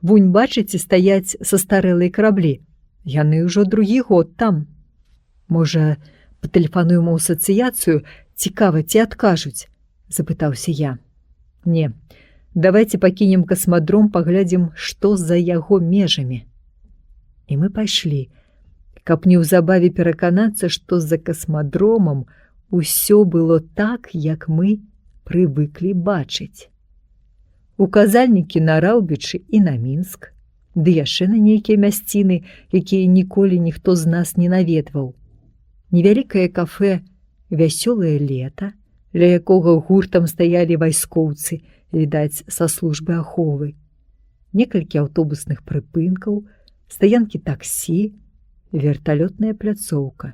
Вунь, бачыце, стаяць састарэлыя караблі. Яны ўжо другі год там. Можа, патэлефануем у асацыяцыю, цікава, ці адкажуць? Запытаўся я. Не, давайце пакінем касмадром, паглядзім, што за яго межамі. І мы пайшлі, каб неўзабаве пераканацца, што за касмадромам усё было так, як мы прывыклі бачыць. Указальнікі на Раўбічы і на Мінск, ды яшчэ на нейкія мясціны, якія ніколі ніхто з нас не наведваў. Невялікае кафэ вясёлае лета, ля якога гуртам стаялі вайскоўцы, відаць, са службы аховы. Некалькі аўтобусных прыпынкаў, стаянкі таксі, верталётная пляцоўка.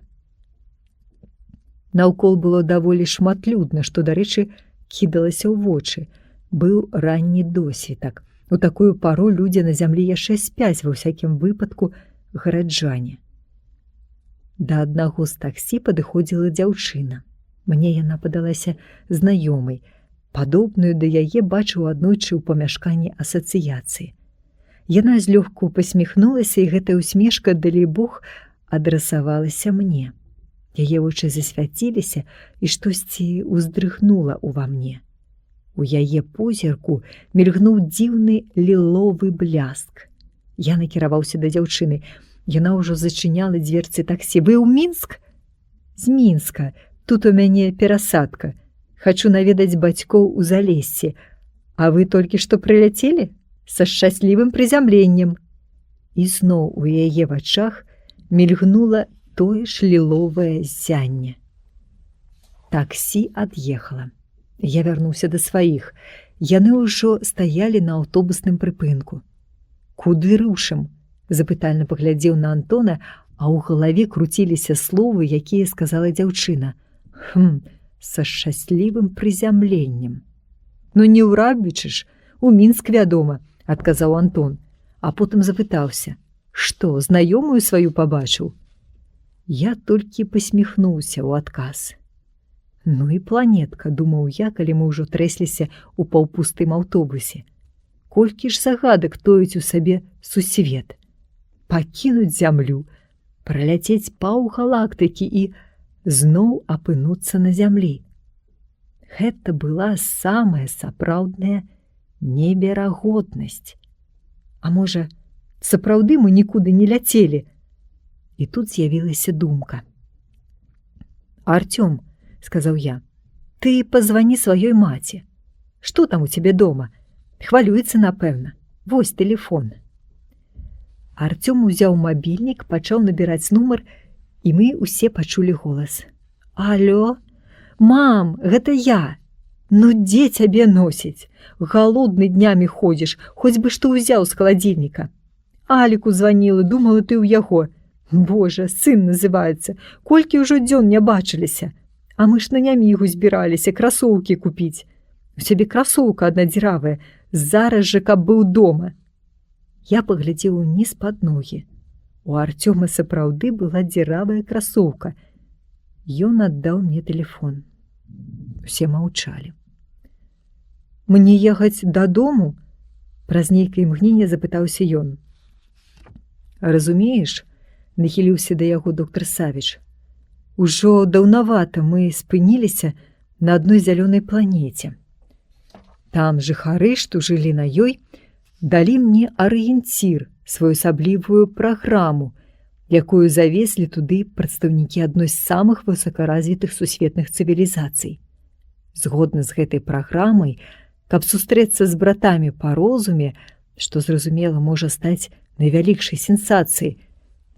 Наўкол было даволі шматлюдна, што, дарэчы, кідалася ў вочы. Быў ранні досвітак. У такую пару людзі на зямлі яшчэ спяць, ва ўсякім выпадку гараджане. Да аднаго з таксі падыходзіла дзяўчына. Мне яна падалася знаёмай. Падобную да яе бачыў аднойчы ў памяшканні асацыяцыі. Яна злёгку пасміхнулася, і гэтая усмешка, далейбог, адрасавалася мне. Яе вочы засвяціліся, і штосьці ўздрыгнула ўва мне. У яе позірку мільгнуў дзіўны ліловы бляск. Я накіраваўся да дзяўчыны. Яна ўжо зачыняла дзверцы таксі. Вы ў Мінск? З Мінска. Тут у мяне перасадка. Хачу наведаць бацькоў у Залессі. А вы толькі што прыляцелі? Са шчаслівым прызямленнем. І зноў у яе вачах мільгнула тое ж ліловае ззянне. Таксі ад'ехала. Я вярнуўся да сваіх. Яны ўжо стаялі на аўтобусным прыпынку. Куды рушым? Запытальна паглядзеў на Антона, а ў галаве круціліся словы, якія сказала дзяўчына. Са шчаслівым прызямленнем. Ну не ўрабічыш, у Мінск, вядома, адказаў Антон, а потым запытаўся: што, знаёмую сваю пабачыў? Я толькі пасміхнуўся ў адказ. Ну і планетка, думаў я, калі мы ўжо трэсліся ў паўпустым аўтобусе. Колькі ж загадак тоіць у сабе сусвет. Пакінуць зямлю, праляцець паўгалактыкі і зноў апынуцца на зямлі. Гэта была самая сапраўдная неверагоднасць. А можа, сапраўды мы нікуды не ляцелі? І тут з'явілася думка. Артём, сказаў я, ты пазвані сваёй маці. Што там у цябе дома? Хвалюецца, напэўна. Вось тэлефон. Артём узяў мабільнік, пачаў набіраць нумар, і мы ўсе пачулі голас. Алё? Мам, гэта я. Ну дзе цябе носіць? Галодны днямі ходзіш, хоць бы што ўзяў з халадзільніка. Аліку званіла, думала, ты ў яго. Божа, сын называецца. Колькі ўжо дзён не бачыліся. А мы ж на нямігу збіраліся красоўкі купіць. У цябе красоўка адна дзіравая. Зараз жа, каб быў дома. Я паглядзеў уніз пад ногі. У Артёма сапраўды была дзіравая красоўка. Ён аддаў мне тэлефон. Усе маўчалі. Мне ехаць дадому? Праз нейкае імгненне запытаўся ён. Разумееш, нахіліўся да яго доктар Савіч. Ужо даўнавата мы спыніліся на адной зялёнай планеце. Там жыхары, што жылі на ёй, далі мне арыенцір, своеасаблівую праграму, якую завезлі туды прадстаўнікі адной з самых высокаразвітых сусветных цывілізацый. Згодна з гэтай праграмай, каб сустрэцца з братамі па розуме, што, зразумела, можа стаць найвялікшай сенсацыяй,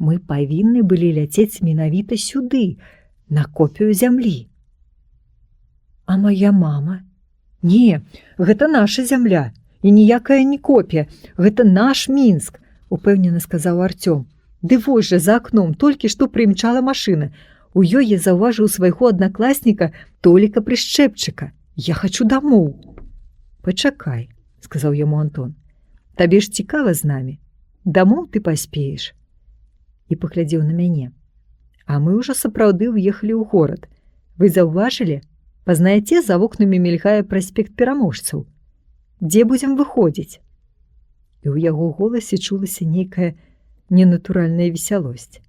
мы павінны былі ляцець менавіта сюды, на копію зямлі. А моя мама? Не, гэта наша зямля, і ніякая не копія, гэта наш Мінск, упэўнена сказаў Артём. Ды вось жа за акном толькі што прымчала машына. У ёй я заўважыў свайго аднакласніка Толіка Прышчэпчыка. Я хачу дамоў. Пачакай, сказаў яму Антон. Табе ж цікава з намі. Дамоў ты паспееш. І паглядзеў на мяне. А мы ўжо сапраўды ўехалі ў горад. Вы заўважылі? Пазнаеце, за вокнамі мільгае праспект пераможцаў. Дзе будзем выходзіць? І ў яго голасе чулася нейкая ненатуральная весялосць.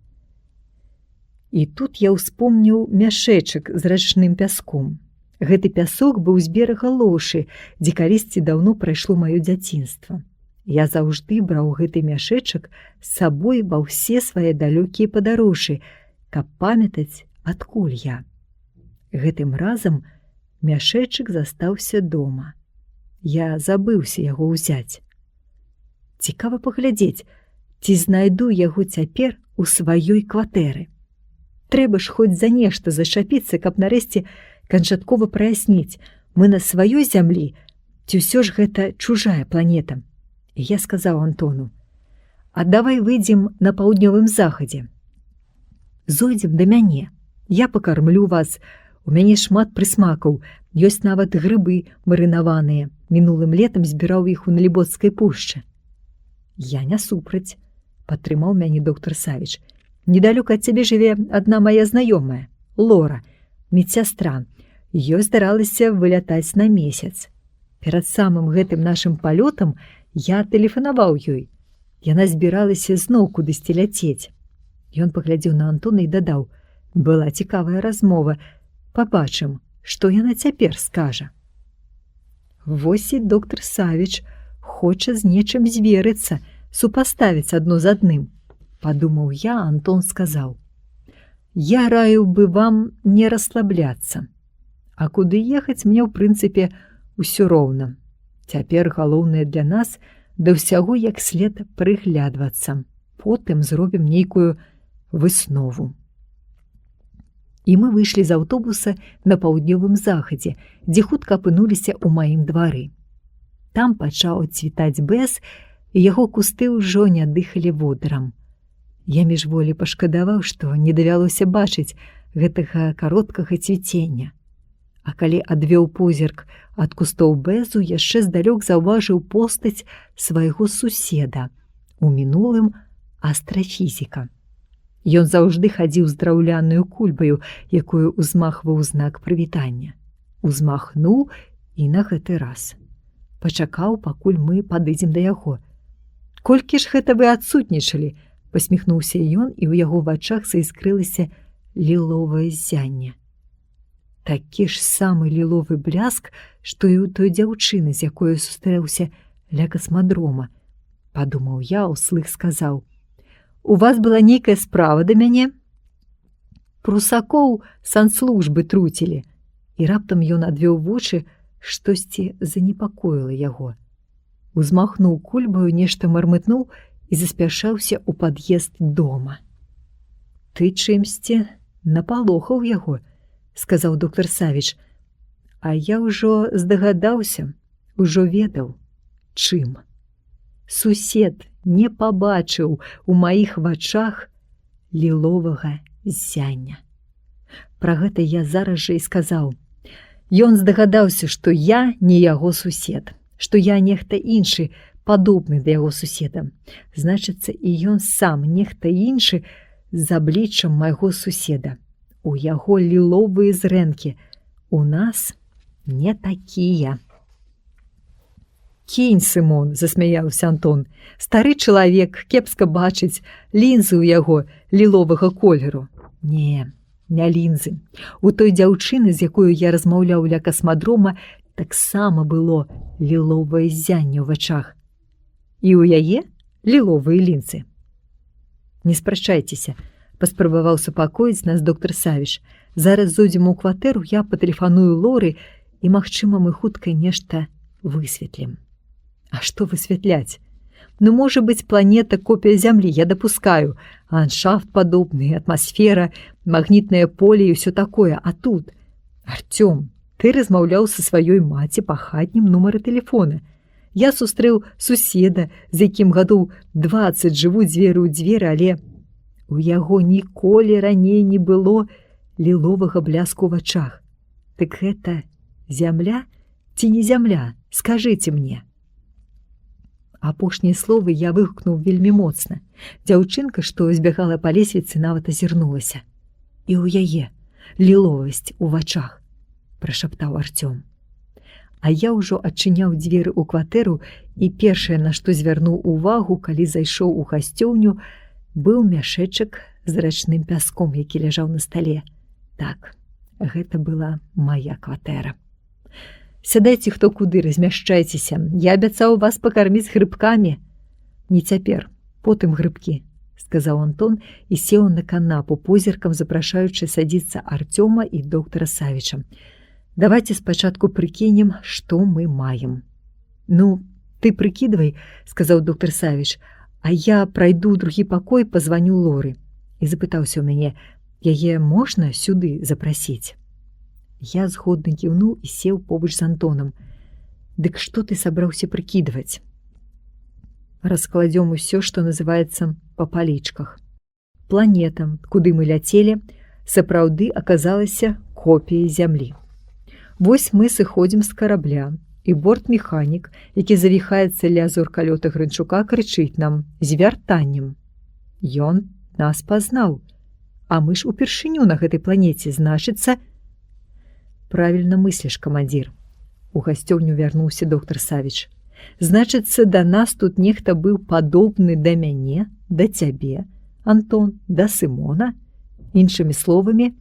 І тут я ўспомніў мяшэчак з рачным пяском. Гэты пясок быў з берага лошы, дзе калісьці даўно прайшло маё дзяцінства. Я заўжды браў гэты мяшэчак з сабой ва ўсе свае далёкія падарожжы, каб памятаць, адкуль я. Гэтым разам мяшэчак застаўся дома. Я забыўся яго ўзяць. Цікава паглядзець, ці знайду яго цяпер у сваёй кватэры. Трэба ж хоць за нешта зачапіцца, каб нарэшце канчаткова праясніць, мы на сваёй зямлі, ці ўсё ж гэта чужая планета. І я сказаў Антону: «А давай выйдзем на паўднёвым захадзе. Зойдзем да мяне, я пакармлю вас, у мяне шмат прысмакаў, ёсць нават грыбы марынаваныя, мінулым летам збіраў іх у Налібоцкай пушчы». «Я не супраць», — падтрымаў мяне доктар Савіч. «Недалёка ад цябе жыве адна моя знаёмая, Лора, медсястра. Ёй здаралася вылятаць на месяц. Перад самым гэтым нашым палётам я тэлефанаваў ёй. Яна збіралася зноў кудысьці ляцець». Ён паглядзеў на Антона і дадаў: «Была цікавая размова. Пабачым, што яна цяпер скажа». Вось і доктар Савіч хоча з нечым зверыцца, супаставіць адно з адным. Падумаў я, Антон сказаў: «Я раю бы вам не расслабляцца. А куды ехаць мне, ў прынцыпе, усё роўна. Цяпер галоўнае для нас да ўсяго як след прыглядвацца. Потым зробім нейкую выснову». І мы выйшлі з аўтобуса на паўднёвым захадзе, дзе хутка апынуліся ў маім двары. Там пачаў цвітаць бэз, і яго кусты ўжо не дыхалі водарам. Я міжволі пашкадаваў, што не давялося бачыць гэтага кароткага цвіцення. А калі адвёў позірк ад кустоў бэзу, яшчэ здалёк заўважыў постаць свайго суседа, у мінулым астрафізіка. Ён заўжды хадзіў з драўляную кульбаю, якую ўзмахваў у знак прывітання. Узмахнуў і на гэты раз. Пачакаў, пакуль мы падыдзем да яго. «Колькі ж гэта вы адсутнічалі?» — пасміхнуўся ён, і ў яго вачах заіскрылася ліловае ззянне. Такі ж самы ліловы бляск, што і ў той дзяўчыны, з якой сустрэўся ля касмадрома. Падумаў я, услых сказаў: «У вас была нейкая справа да мяне?» «Прусакоў санслужбы труцілі». І раптам ён адвёў вочы, штосьці занепакоіла яго. Узмахнуў кульбаю, нешта мармытнуў і заспяшаўся ў пад'езд дома. «Ты чымсьці напалохаў яго», — сказаў доктар Савіч. «А я ўжо здагадаўся, ужо ведаў, чым. Сусед не пабачыў у маіх вачах ліловага ззяння». Пра гэта я зараз жа і сказаў. Ён здагадаўся, што я не яго сусед, што я нехта іншы, падобны да яго суседа. Значыцца, і ён сам нехта іншы з абліччам майго суседа. У яго ліловыя зрэнкі, у нас не такія. «Кінь, Сымон!» — засмяяўся Антон. «Стары чалавек, кепска бачыць, лінзы ў яго ліловага колеру». «Не, не лінзы. У той дзяўчыны, з якою я размаўляў ля касмадрома, таксама было ліловае ззянне ў вачах. І ў яе ліловыя лінзы». «Не спрачайцеся», — паспрабаваў супакоіць нас доктар Савіч. «Зараз зойдзем у кватэру, я патэлефаную Лоры, і, магчыма, мы хутка нешта высветлім». «А што высвятляць? Ну, можа быць, планета копія Зямлі, я дапускаю. Ландшафт падобны, атмасфера, магнітнае поле і ўсё такое. А тут... Артём, ты размаўляў са сваёй маці па хатнім нумары тэлефона. Я сустрэў суседа, з якім гадоў 20 жывуць дзверы ў дзверы, але у яго ніколі раней не было ліловага бляску ў вачах. Так гэта зямля ці не зямля? Скажыце мне». Апошнія словы я выкукнуў вельмі моцна. Дзяўчынка, што збягала па лесвіцы, нават азірнулася. «І ў яе ліловасць у вачах», — прашаптаў Артём. А я ўжо адчыняў дзверы ў кватэру, і першае, на што звярнуў увагу, калі зайшоў у гасцёўню, быў мяшэчак з рачным пяском, які ляжаў на стале. Так, гэта была мая кватэра. «Сядайце хто куды, размяшчайцеся. Я абяцаў вас пакарміць грыбкамі». «Не цяпер, потым грыбкі», — сказаў Антон і сеў на канапу, позіркам запрашаючы садзіцца Артёма і доктара Савіча. «Давайте спачатку прыкінем, што мы маем». «Ну, ты прыкідвай», — сказаў доктар Савіч, «а я прайду ў другі пакой, пазваню Лоры». І запытаўся ў мяне: Яе можна сюды запрасіць? Я згодна кіўнуў і сеў побач з Антонам. Дык што ты сабраўся прыкідваць? Раскладзём усё, што называецца па палічках. Планета, куды мы ляцелі, сапраўды аказалася копіяй зямлі. Вось мы сыходзім з карабля, і бортмеханік, які завіхаецца ля зоркалёта Грынчука, крычыць нам з вяртаннем. Ён нас пазнаў, а мы ж упершыню на гэтай планеце, значыцца... Правільна мысліш, камандзір. У гасцёўню вярнуўся доктар Савіч. Значыцца, да нас тут нехта быў падобны да мяне, да цябе, Антон, да Сымона. Іншымі словамі,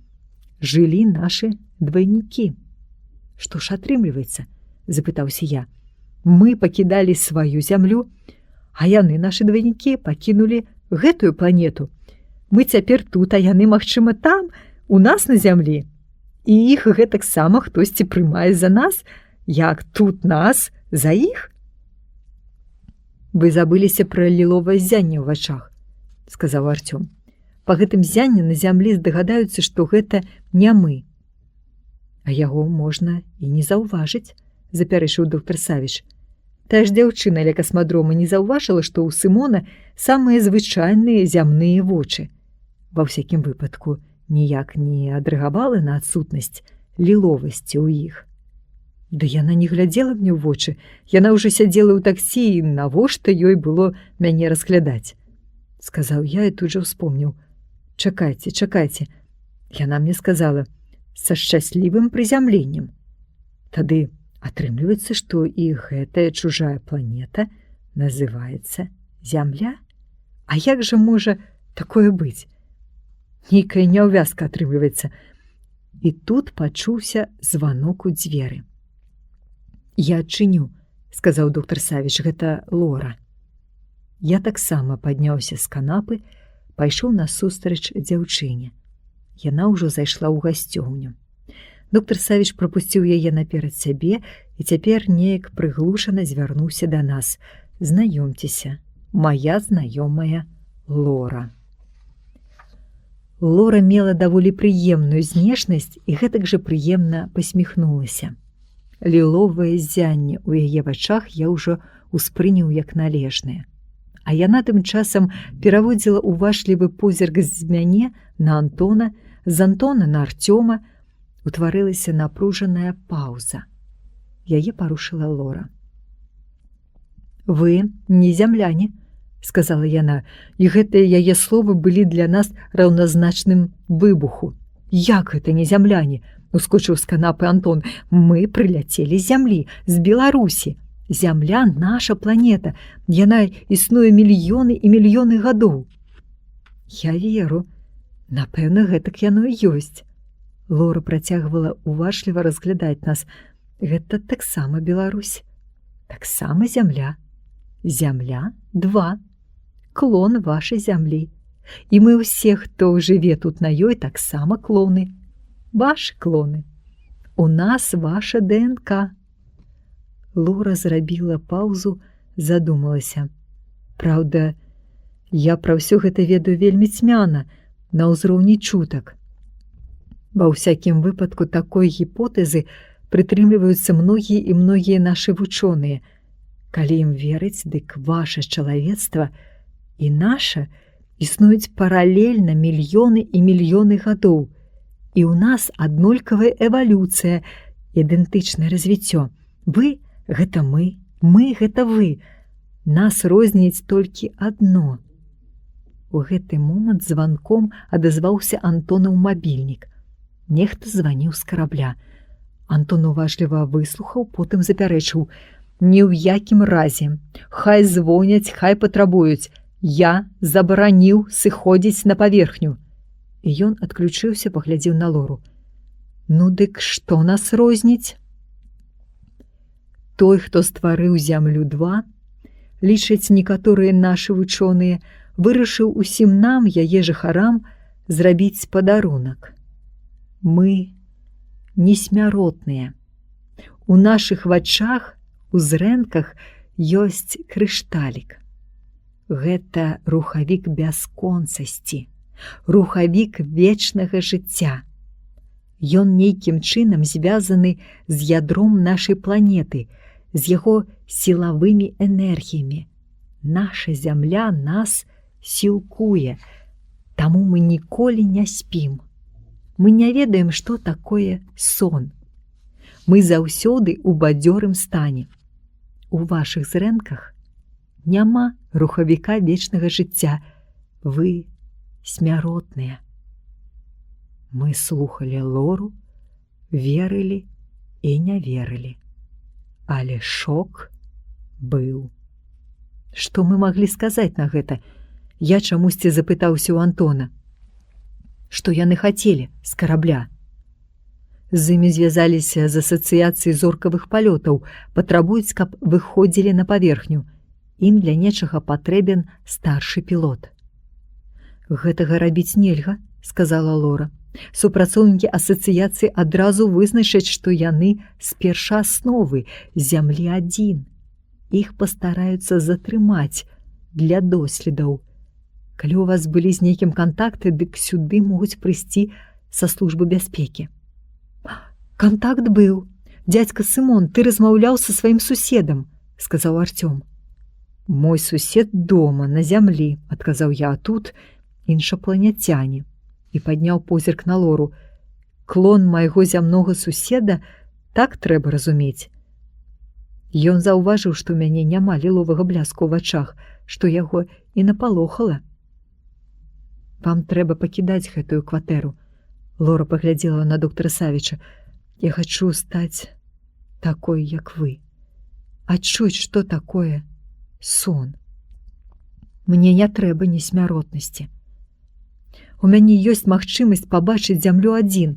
жылі нашы двайнікі. Што ж атрымліваецца? Запытаўся я. Мы пакідалі сваю зямлю, а яны, нашы двайнікі, пакінулі гэтую планету. Мы цяпер тут, а яны, магчыма, там, у нас на зямлі. І іх гэтаксама хтосьці прымае за нас, як тут нас за іх. Вы забыліся пра ліловае ззянне ў вачах, сказаў Артём. Па гэтым ззянні на зямлі здагадаюцца, што гэта не мы. А яго можна і не заўважыць, запярэчыў доктар Савіч. Тая ж дзяўчына ля касмадрома не заўважыла, што ў Сымона самыя звычайныя зямныя вочы. Ва ўсякім выпадку, ніяк не адрэагавала на адсутнасць ліловасці ў іх. Да яна не глядзела мне ў вочы, яна ўжо сядзела ў таксі, і навошта ёй было мяне разглядаць? Сказаў я і тут жа ўспомніў. Чакайце, чакайце. Яна мне сказала, са шчаслівым прызямленнем. Тады атрымліваецца, што і гэтая чужая планета называецца Зямля? А як жа можа такое быць? Нейкая няўвязка атрымліваецца. І тут пачуўся званок у дзверы. Я адчыню, сказаў доктар Савіч, гэта Лора. Я таксама падняўся з канапы, пайшоў насустрач дзяўчыне. Яна ўжо зайшла ў гасцёўню. Доктар Савіч прапусціў яе наперад сябе і цяпер неяк прыглушана звярнуўся да нас. Знаёмцеся, мая знаёмая Лора. Лора мела даволі прыемную знешнасць і гэтак жа прыемна пасміхнулася. Ліловае ззянне ў яе вачах я ўжо ўспрыняў як належнае. А яна тым часам пераводзіла уважлівы позірк з мяне на Антона, з Антона на Артёма. Утварылася напружаная паўза. Яе парушыла Лора. «Вы не зямляне», — сказала яна, і гэтыя яе словы былі для нас раўназначным выбуху. «Як гэта не зямляне?» — ускочыў з канапы Антон. «Мы прыляцелі з зямлі, з Беларусі. Зямля — наша планета. Яна існуе мільёны і мільёны гадоў». «Я веру. Напэўна, гэтак яно і ёсць». Лора працягвала уважліва разглядаць нас. «Гэта таксама Беларусь. Таксама зямля. Зямля 2. Клон вашай зямлі. І мы ўсе, хто жыве тут на ёй, таксама клоны. Вашы клоны. У нас ваша ДНК». Лора зрабіла паўзу, задумалася. Праўда, я пра ўсё гэта ведаю вельмі цьмяна, на ўзроўні чутак. Ва ўсякім выпадку такой гіпотэзы прытрымліваюцца многія і многія нашы вучоныя. Калі ім верыць, дык ваше чалавецтва і наша існуюць паралельна мільёны і мільёны гадоў. І ў нас аднолькавая эвалюцыя, ідэнтычнае развіццё. Вы — гэта мы гэта вы. Нас розніць толькі адно. У гэты момант званком адазваўся Антонаў мабільнік. Нехта званіў з карабля. Антон уважліва выслухаў, потым запярэчыў. «Ні ў якім разе. Хай звоняць, хай патрабуюць. Я забараніў сыходзіць на паверхню». І ён адключыўся, паглядзеў на Лору. «Ну дык што нас розніць?» Той, хто стварыў зямлю 2, лічаць некаторыя нашы вучоныя, вырашыў усім нам, яе жыхарам, зрабіць падарунак. Мы несмяротныя. У нашых вачах, у зрэнках ёсць крышталік. Гэта рухавік бясконцасці. рухавік вечнага жыцця. Ён нейкім чынам звязаны з ядром нашай планеты, з яго сілавымі энергіямі. Наша зямля нас сілкуе, таму мы ніколі не спім. Мы не ведаем, што такое сон. Мы заўсёды ў бадзёрым стане. У вашых зрэнках няма рухавіка вечнага жыцця. Вы смяротныя. Мы слухалі Лору, верылі і не верылі. Але шок быў. Што мы маглі сказаць на гэта? Я чамусьці запытаўся ў Антона. Што яны хацелі з карабля? З імі звязаліся з асацыяцыяй зоркавых палётаў, патрабуюць, каб выходзілі на паверхню. Ім для нечага патрэбен старшы пілот. Гэтага рабіць нельга, сказала Лора. Супрацоўнікі асацыяцыі адразу вызначаць, што яны з першаасновы, зямлі-1. Іх пастараюцца затрымаць для доследаў. Калі ў вас былі з нейкім кантакты, дык сюды могуць прыйсці са службы бяспекі. Кантакт быў. Дядзька Сымон, ты размаўляў са сваім суседам, сказаў Артём. Мой сусед дома, на зямлі, адказаў я, а тут іншапланетяне. І падняў позірк на Лору. Клон майго зямнога суседа, так трэба разумець. Ён заўважыў, што ў мяне няма ліловага бляску ў вачах, што яго і напалохала. Вам трэба пакідаць гэтую кватэру. Лора паглядзела на доктара Савіча. Я хачу стаць такой, як вы. Адчуць, што такое сон. Мне не трэба ні смяротнасці. У мяне ёсць магчымасць пабачыць зямлю-1.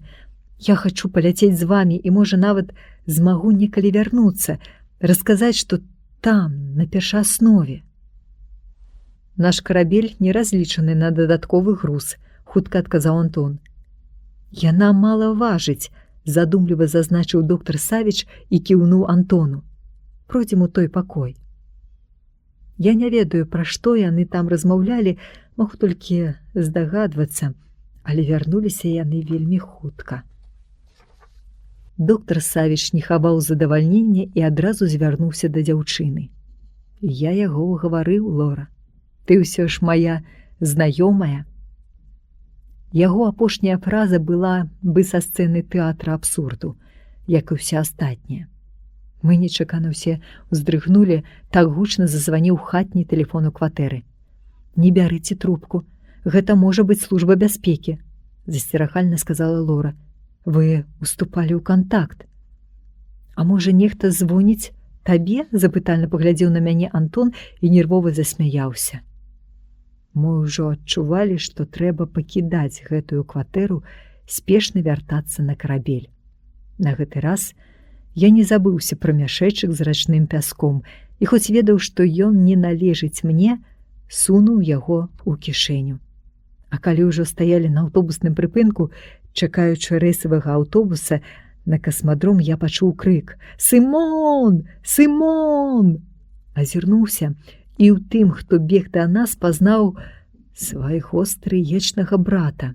Я хачу паляцець з вамі і, можа, нават змагу некалі вярнуцца, расказаць, што там, на першааснове. Наш карабель не разлічаны на дадатковы груз, хутка адказаў Антон. Яна мала важыць, задумліва зазначыў доктар Савіч і кіўнуў Антону. Пройдзем у той пакой. Я не ведаю, пра што яны там размаўлялі, мог толькі здагадвацца, але вярнуліся яны вельмі хутка. Доктар Савіч не хаваў задавальнення і адразу звярнуўся да дзяўчыны. Я яго гаварыў, Лора. Ты ўсё ж моя знаёмая. Яго апошняя фраза была бы са сцэны тэатра абсурду, як і ўсе астатнія. Мы нечакана ўсе ўздрыгнулі, так гучна зазваніў хатні тэлефон у кватэры. Не бярыце трубку, гэта можа быць служба бяспекі, засцерагальна сказала Лора. Вы уступалі ў кантакт. А можа, нехта звоніць табе? Запытальна паглядзеў на мяне Антон і нервова засмяяўся. Мы ўжо адчувалі, што трэба пакідаць гэтую кватэру, спешна вяртацца на карабель. На гэты раз я не забыўся пра мяшэчык з рачным пяском і хоць ведаў, што ён не належыць мне, сунуў яго ў кішэню. А калі ўжо стаялі на аўтобусным прыпынку, чакаючы рэйсавага аўтобуса, на касмадром я пачуў крык: «Сымон! Сымон!» Азірнуўся, і ў тым, хто бег да нас, пазнаў свайго стрыечнага брата.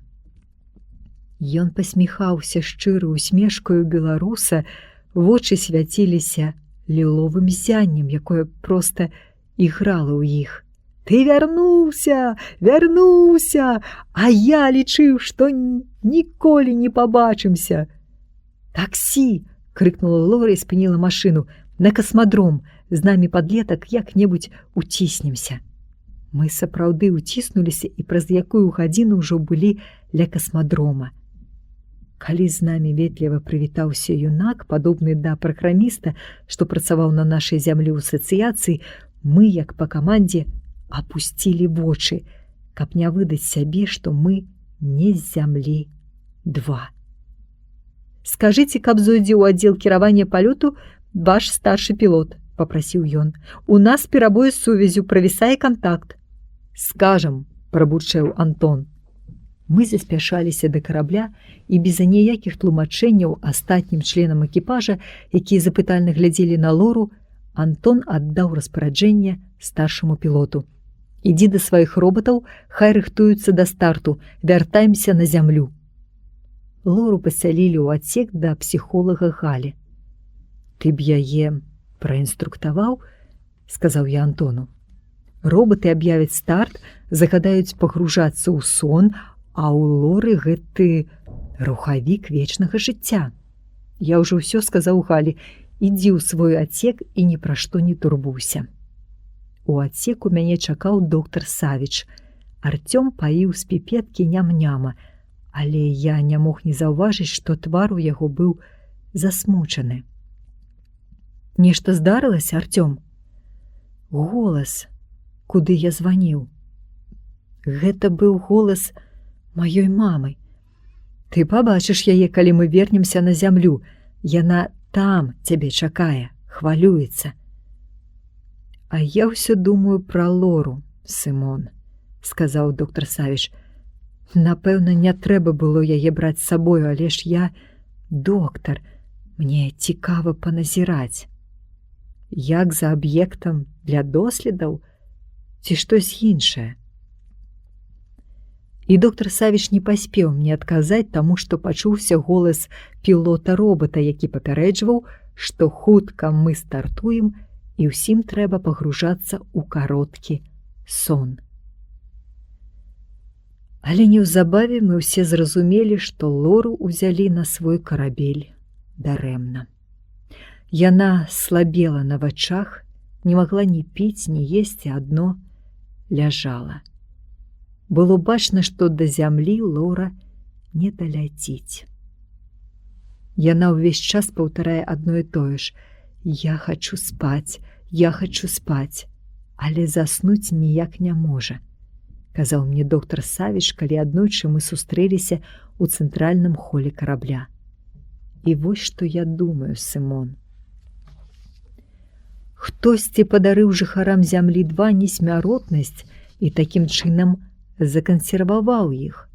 Ён пасміхаўся шчырай усмешкаю беларуса, вочы свяціліся ліловым зяннем, якое проста іграла ў іх. «Ты вярнуўся! Вярнуўся! А я лічыў, што ніколі не пабачымся!» «Таксі!» — крыкнула Лора і спыніла машыну. «На касмадром! З намі падлетак як-небудзь уціснемся!» Мы сапраўды уціснуліся і праз якую гадзіну ўжо былі ля касмадрома. Калі з намі ветліва прывітаўся юнак, падобны да праграміста, што працаваў на нашай зямлі ў асацыяцыі, мы, як па камандзе, апусцілі вочы, каб не выдаць сябе, што мы не з зямлі 2. «Скажыце, каб зойдзе ў аддзел кіравання палёту ваш старшы пілот», — папрасіў ён. «У нас перабой з сувязю, правісае кантакт». «Скажам», — прабурчэў Антон. Мы заспяшаліся да карабля і без аніякіх тлумачэнняў астатнім членам экіпажа, якія запытальна глядзелі на Лору, Антон аддаў распараджэнне старшаму пілоту. Ідзі да сваіх робатаў, хай рыхтуюцца да старту, вяртаемся на зямлю. Лору пасялілі ў адсек да псіхолага Галі. Ты б яе праінструктаваў, сказаў я Антону. Робаты аб'явяць старт, загадаюць пагружацца ў сон, а ў Лоры гэты рухавік вечнага жыцця. Я ўжо ўсё сказаў Галі, ідзі ў свой адсек і ні пра што не турбуйся. У адсеку мяне чакаў доктар Савіч. Арцём паіў з піпеткі ням-няма, але я не мог не заўважыць, што твар у яго быў засмучаны. Нешта здарылася, Арцём? Голас, куды я званіў. Гэта быў голас маёй мамы. Ты пабачыш яе, калі мы вернемся на зямлю. Яна там цябе чакае, хвалюецца. А я ўсё думаю пра Лору, Сымон, сказаў доктар Савіч. Напэўна, не трэба было яе браць з сабою, але ж я доктар, мне цікава паназіраць. Як за аб'ектам для доследаў ці штось іншае? І доктар Савіч не паспеў мне адказаць, таму што пачуўся голас пілота-робата, які папярэджваў, што хутка мы стартуем і ўсім трэба пагружацца ў кароткі сон. Але неўзабаве мы ўсе зразумелі, што Лору ўзялі на свой карабель дарэмна. Яна слабела на вачах, не магла ні піць, ні есці, адно ляжала. Было бачна, што да зямлі Лора не даляціць. Яна ўвесь час паўтарае адно і тое ж: «Я хачу спаць, я хачу спаць», але заснуць ніяк не можа, казаў мне доктар Савіч, калі аднойчы мы сустрэліся ў цэнтральным холе карабля. І вось што я думаю, Сымон. Хтосьці падарыў жыхарам зямлі-2 несмяротнасць і такім чынам закансерваваў іх.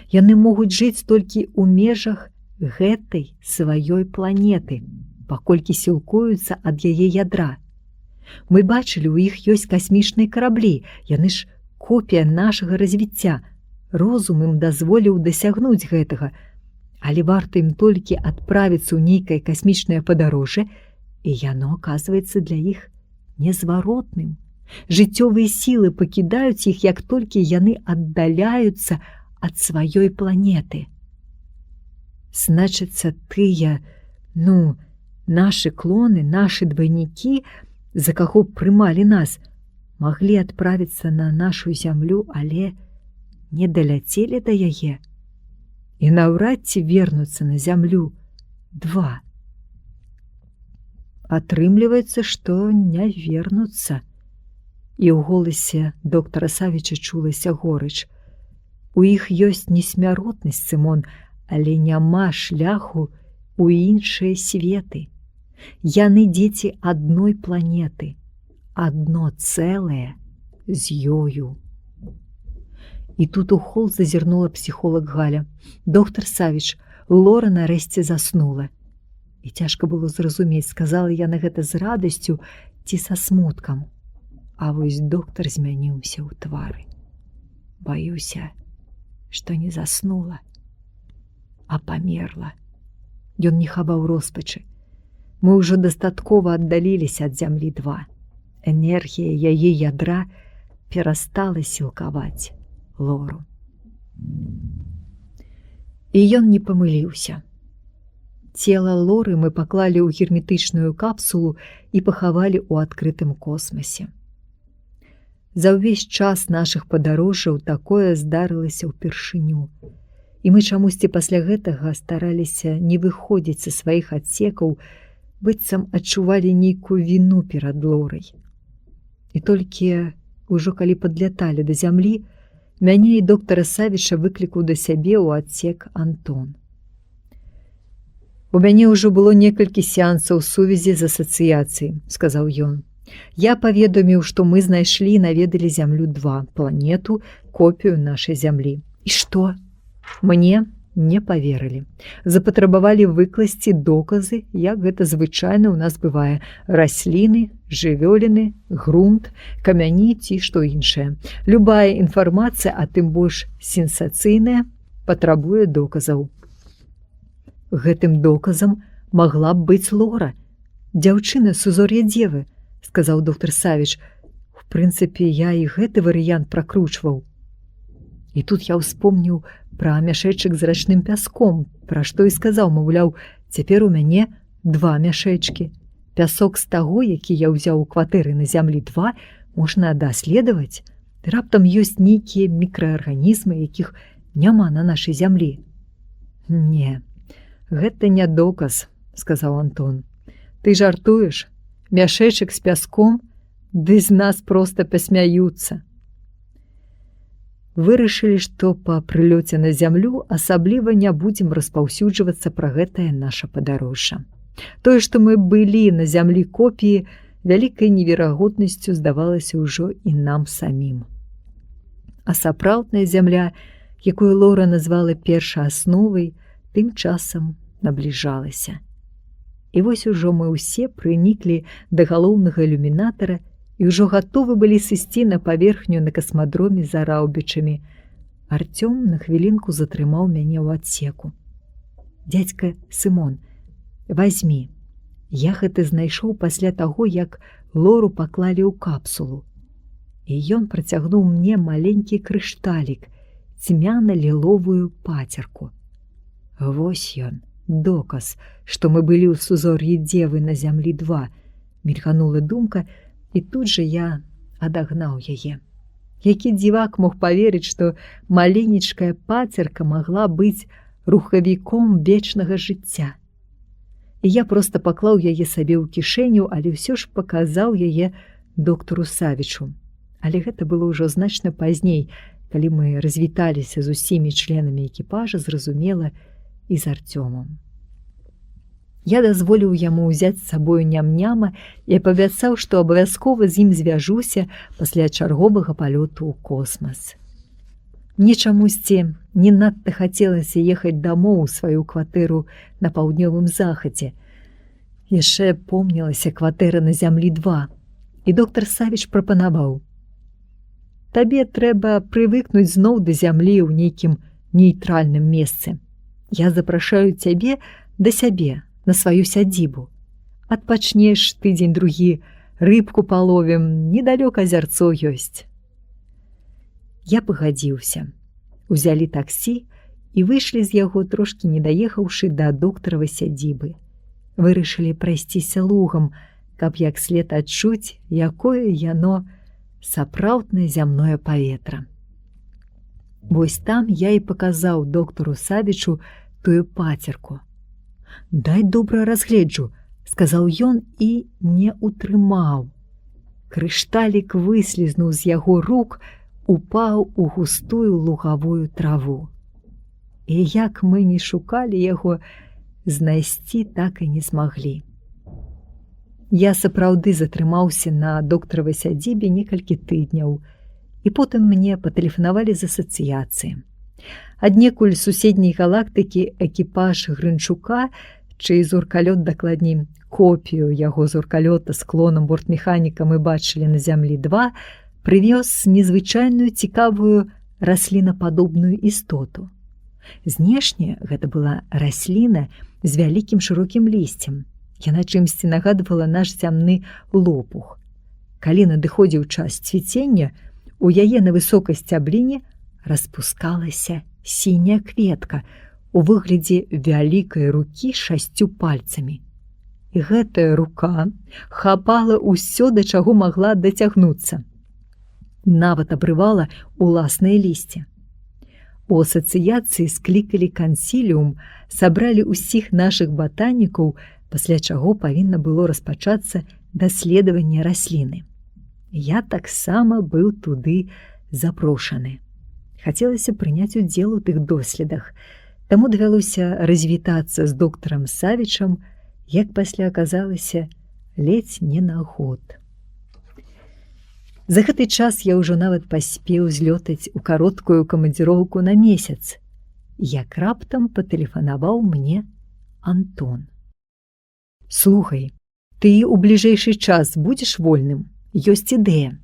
Яны могуць жыць толькі ў межах гэтай сваёй планеты, паколькі сілкуюцца ад яе ядра. Мы бачылі, у іх ёсць касмічныя караблі, яны ж копія нашага развіцця. Розум ім дазволіў дасягнуць гэтага, але варта ім толькі адправіцца ў нейкае касмічнае падарожжа, і яно аказваецца для іх незваротным. Жыццёвыя сілы пакідаюць іх, як толькі яны аддаляюцца ад сваёй планеты. Значыцца, тыя, нашы клоны, нашы двайнікі, за каго прымалі нас, маглі адправіцца на нашу зямлю, але не даляцелі да яе і наўрад ці вернуцца на зямлю 2. Атрымліваецца, што не вернуцца. І ў голасе доктара Савіча чулася горыч. У іх ёсць несмяротнасць, Сымон, але няма шляху у іншыя светы. Яны дзеці адной планеты, адно цэлае з ёю. І тут у хол зазірнула псіхолог Галя. Доктар Савіч, Лора нарэшце заснула. І цяжка было зразумець, сказала яна гэта з радасцю ці са смуткам. А вось доктар змяніўся ў твары. Баюся, што не заснула, а памерла. Ён не хаваў роспачы. Мы ўжо дастаткова аддаліліся ад зямлі-2. Энергія яе ядра перастала сілкаваць Лору. І ён не памыліўся. Цела Лоры мы паклалі ў герметычную капсулу і пахавалі ў адкрытым космасе. За ўвесь час нашых падарожжаў такое здарылася ўпершыню. І мы чамусьці пасля гэтага стараліся не выходзіць са сваіх адсекаў, быццам адчувалі нейкую віну перад Лорай. І толькі ўжо калі падляталі да зямлі, мяне і доктара Савіча выклікаў да сябе ў адсек Антон. У мяне ўжо было некалькі сеансаў сувязі з асацыяцыяй, сказаў ён. Я паведаміў, што мы знайшлі і наведалі зямлю-2, планету, копію нашай зямлі. І што? Мне не паверылі. Запатрабавалі выкласці доказы, як гэта звычайна ў нас бывае: расліны, жывёліны, грунт, камяні ці што іншае. Любая інфармацыя, а тым больш сенсацыйная, патрабуе доказаў. Гэтым доказам магла б быць Лора, дзяўчына з узор'я дзевы, сказаў доктар Савіч. У прынцыпе, я і гэты варыянт пракручваў. І тут я ўспомніў пра мяшэчак з рачным пяском, пра што і сказаў, маўляў, цяпер у мяне 2 мяшэчкі. Пясок з таго, які я ўзяў у кватэры на зямлі 2, можна даследаваць. Раптам ёсць нейкія мікраарганізмы, якіх няма на нашай зямлі. Не, гэта не доказ, сказаў Антон. Ты жартуеш? Мяшэчак з пяском? Ды з нас проста пасмяюцца. Вырашылі, што па прылёце на зямлю асабліва не будзем распаўсюджвацца пра гэтае наша падарожжа. Тое, што мы былі на зямлі копіі, вялікай неверагоднасцю здавалася ўжо і нам самім. А сапраўдная зямля, якую Лора назвала першаасновай, тым часам набліжалася. І вось ужо мы ўсе прыніклі да галоўнага ілюмінатара і ўжо гатовы былі сысці на паверхню на касмадроме за раўбічамі. Арцём на хвілінку затрымаў мяне ў адсеку. Дзядзька Сымон, вазьмі. Я гэта знайшоў пасля таго, як Лору паклалі ў капсулу. І ён працягнуў мне маленькі крышталік, цьмяна-ліловую пацерку. Вось ён, доказ, што мы былі ў сузор'і дзевы на зямлі 2, мільганула думка, і тут жа я адагнаў яе. Які дзівак мог паверыць, што маленечкая пацерка магла быць рухавіком вечнага жыцця. І я проста паклаў яе сабе ў кішэню, але ўсё ж паказаў яе доктару Савічу. Але гэта было ўжо значна пазней, калі мы развіталіся з усімі членамі экіпажа, зразумела, і з Арцёмам. Я дазволіў яму ўзяць з сабою ням-няма і паабяцаў, што абавязкова з ім звяжуся пасля чарговага палёту ў космас. Мне чамусьці не надта хацелася ехаць дамоў у сваю кватэру на паўднёвым захадзе. Яшчэ помнілася кватэра на зямлі 2, і доктар Савіч прапанаваў: табе трэба прывыкнуць зноў да зямлі ў нейкім нейтральным месцы. Я запрашаю цябе да сябе, на сваю сядзібу. Адпачнеш тыдзень-другі, рыбку паловім, недалёка азярцо ёсць. Я пагадзіўся. Узялі таксі і выйшлі з яго, трошкі не даехаўшы да доктаравай сядзібы. Вырашылі прайсціся лугам, каб як след адчуць, якое яно сапраўднае зямное паветра. Вось там я і паказаў доктару Савічу тую пацерку. «Дай добра разгледжу», – сказаў ён і не утрымаў. Крышталік выслізнуў з яго рук, упаў у густую лугавую траву. І як мы не шукалі яго, знайсці так і не змаглі. Я сапраўды затрымаўся на доктаравай сядзібе некалькі тыдняў, і потым мне патэлефанавалі з асацыяцыі. Аднекуль суседняй галактыкі экіпаж Грынчука, чый зоркалёт, дакладней, копію яго зоркалёта з клонам бортмеханіка мы бачылі на зямлі 2, прывёз незвычайную цікавую раслінападобную істоту. Знешне гэта была расліна з вялікім шырокім лісцем. Яна чымсьці нагадвала наш зямны лопух. Калі надыходзіў час цвіцення, у яе на высокай сцябліне распускалася сіняя кветка у выглядзе вялікай рукі 6 пальцамі. І гэтая рука хапала ўсё, да чаго магла дацягнуцца. Нават абрывала уласнае лісце. У асацыяцыі склікалі кансіліум, сабралі ўсіх нашых батанікаў, пасля чаго павінна было распачацца даследаванне расліны. Я таксама быў туды запрошаны. Хацелася прыняць удзел у тых доследах, таму давялося развітацца з доктарам Савічам, як пасля аказалася, ледзь не на год. За гэты час я ўжо нават паспеў злётаць у кароткую камандзіроўку на месяц. як раптам патэлефанаваў мне Антон. «Слухай, ты ў бліжэйшы час будзеш вольным? Ёсць ідэя.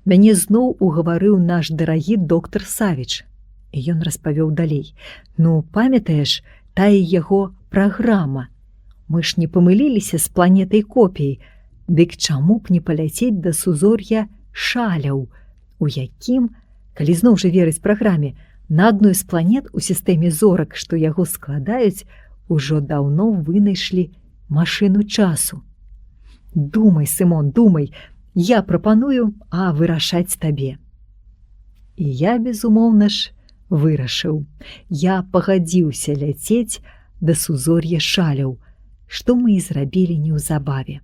Мяне зноў угаварыў наш дарагі доктар Савіч». І ён распавёў далей. «Ну, памятаеш, тая яго праграма? Мы ж не памыліліся з планетай копій. Дык чаму б не паляцець да сузор'я Шаляў, у якім, калі зноў жа верыць праграме, на адной з планет у сістэме зорак, што яго складаюць, ужо даўно вынайшлі машыну часу. Думай, Сымон, думай, я прапаную, а вырашаць табе». І я, безумоўна ж, вырашыў. Я пагадзіўся ляцець да сузор'я Шаляў, што мы і зрабілі неўзабаве.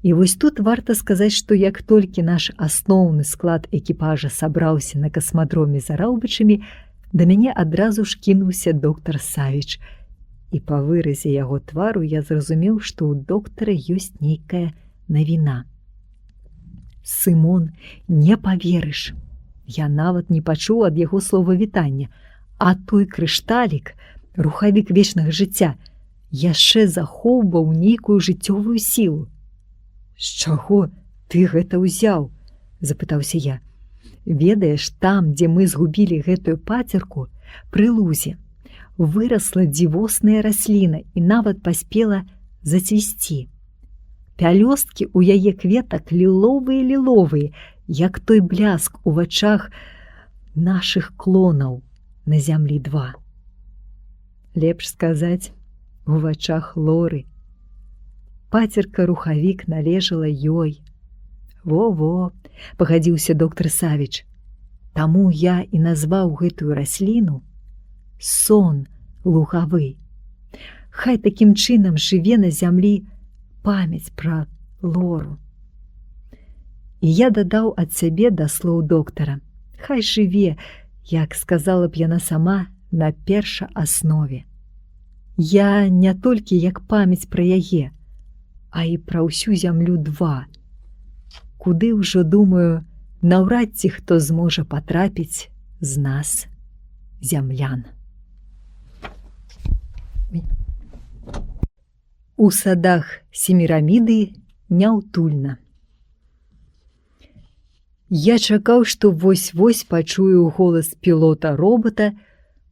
І вось тут варта сказаць, што як толькі наш асноўны склад экіпажа сабраўся на касмадроме за Раўбычамі, да мяне адразу ж кінуўся доктар Савіч. І па выразе яго твару я зразумеў, што ў доктара ёсць нейкая навіна. «Сымон, не паверыш». Я нават не пачуў ад яго слова вітання, а той крышталік, рухавік вечнага жыцця, яшчэ захоўваў нейкую жыццёвую сілу. «З чаго ты гэта ўзяў?» – запытаўся я. «Ведаеш, там, дзе мы згубілі гэтую пацерку, пры лузе, вырасла дзівосная расліна і нават паспела зацвісці. Пялёсткі ў яе кветак ліловыя-ліловыя, як той бляск у вачах нашых клонаў на Зямлі-2. Лепш сказаць, у вачах Лоры. Пацерка-рухавік належала ёй». «Во-во», – пагадзіўся доктар Савіч. «Таму я і назваў гэтую расліну сон лугавы. Хай такім чынам жыве на зямлі памяць пра Лору». І я дадаў ад сябе да слоў доктара. Хай жыве, як сказала б яна сама, на першааснове. Я не толькі як памяць пра яе, а і пра ўсю Зямлю-2, куды ўжо, думаю, наўрад ці хто зможа патрапіць з нас, зямлян. У садах Семіраміды няўтульна. Я чакаў, што вось-вось пачую голас пілота-робата,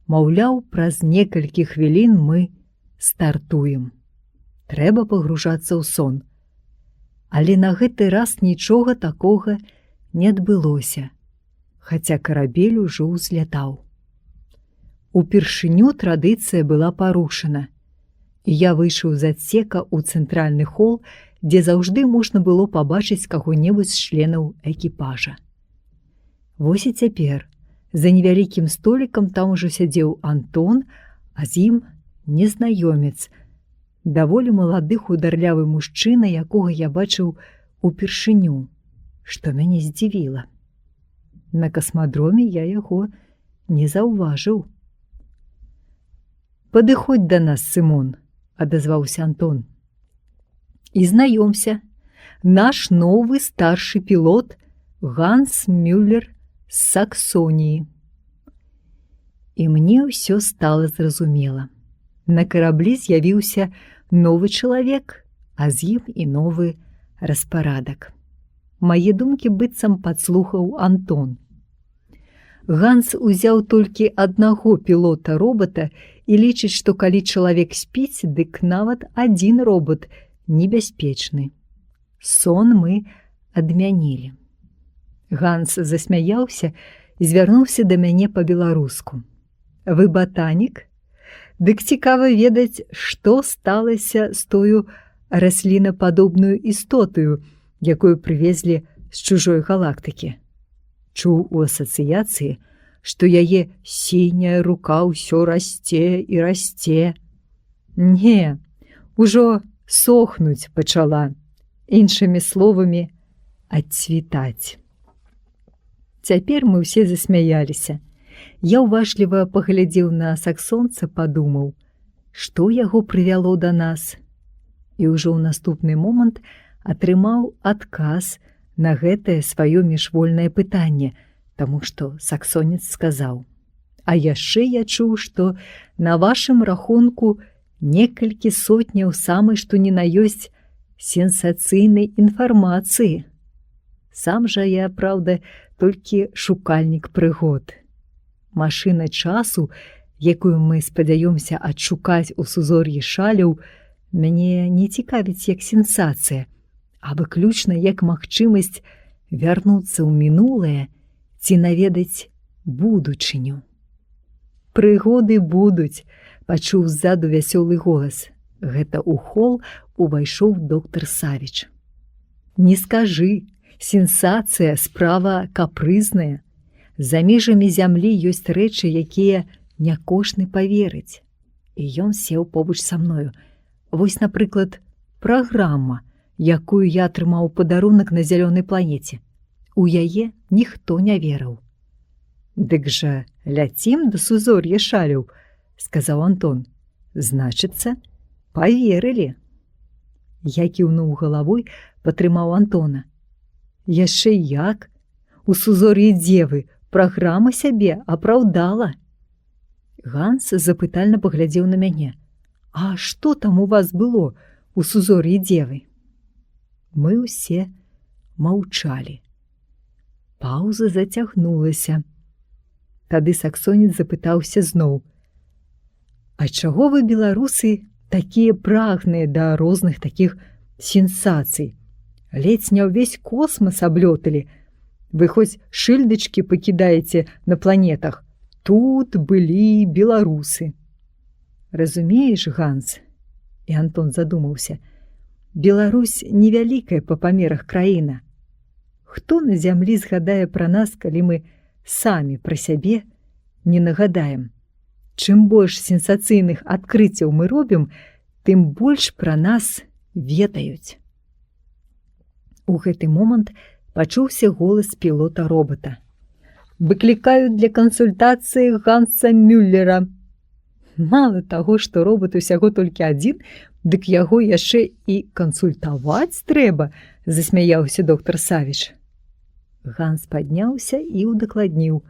маўляў, праз некалькі хвілін мы стартуем. Трэба пагружацца ў сон. Але на гэты раз нічога такога не адбылося, хаця карабель ужо ўзлятаў. Упершыню традыцыя была парушана, і я выйшаў з адсека ў цэнтральны хол, дзе заўжды можна было пабачыць каго-небудзь з членаў экіпажа. Вось і цяпер за невялікім столікам там ужо сядзеў Антон, а з ім незнаёмец, даволі малады хударлявы мужчына, якога я бачыў упершыню, што мяне здзівіла. На касмадроме я яго не заўважыў. «Падыходзь да нас, Сымон», – адазваўся Антон. «І знаёмся, наш новы старшы пілот Ганс Мюллер з Саксоніі». І мне ўсё стала зразумела. На караблі з'явіўся новы чалавек, а з ім і новы распарадак. Мае думкі быццам падслухаў Антон. Ганс узяў толькі аднаго пілота-робата і лічыць, што калі чалавек спіць, дык нават адзін робот небяспечны. Сон мы адмянілі. Ганс засмяяўся і звярнуўся да мяне па-беларуску. «Вы батанік? Дык цікава ведаць, што сталася з тою раслінападобную істотаю, якую прывезлі з чужой галактыкі. Чуў у асацыяцыі, што яе сіняя рука ўсё расце і расце. Не, ужо сохнуць пачала, іншымі словамі, адцвітаць». Цяпер мы ўсе засмяяліся. Я ўважліва паглядзеў на саксонца, падумаў, што яго прывяло да нас. І ўжо ў наступны момант атрымаў адказ на гэтае сваё міжвольнае пытанне, таму што саксонец сказаў: А яшчэ я чуў, што на вашым рахунку некалькі сотняў самай што ні на ёсць сенсацыйнай інфармацыі. Сам жа я, праўда, толькі шукальнік прыгод. Машына часу, якую мы спадзяёмся адшукаць у сузор'і шаляў, мяне не цікавіць як сенсацыя, а выключна як магчымасць вярнуцца ў мінулае ці наведаць будучыню. Прыгоды будуць, пачуў ззаду вясёлы голас. Гэта ў хол увайшоў доктар Савіч. Не скажы, сенсацыя справа капрызная. За межамі зямлі ёсць рэчы, якія не кожны паверыць. І ён сеў побач са мною. Вось, напрыклад, праграма, якую я атрымаў падарунак на зялёнай планеце. У яе ніхто не верыў. «Дык жа ляцім да сузор'я шаляў», – сказаў Антон. «Значыцца, паверылі». Я кіўнуў галавой, падтрымаў Антона. «Яшчэ як? У сузор'і дзевы праграма сябе апраўдала». Ганс запытальна паглядзеў на мяне. «А што там у вас было у сузор'і дзевы?» Мы ўсе маўчалі. Паўза зацягнулася. Тады саксонец запытаўся зноў. «А чаго вы, беларусы, такія прагныя да розных такіх сенсацый? Ледзь не ўвесь космас аблёталі. Вы хоць шыльдачкі пакідаеце на планетах. Тут былі беларусы». «Разумееш, Ганс?» І Антон задумаўся. «Беларусь невялікая па памерах краіна. Хто на зямлі згадае пра нас, калі мы самі пра сябе не нагадаем? Чым больш сенсацыйных адкрыццяў мы робім, тым больш пра нас ведаюць». У гэты момант пачуўся голас пілота робота. «Выклікаю для кансультацыі Ганса Мюллера». Мала таго, што робот усяго толькі адзін, дык яго яшчэ і кансультаваць трэба, засмяяўся доктар Савіч. Ганс падняўся і удакладніў.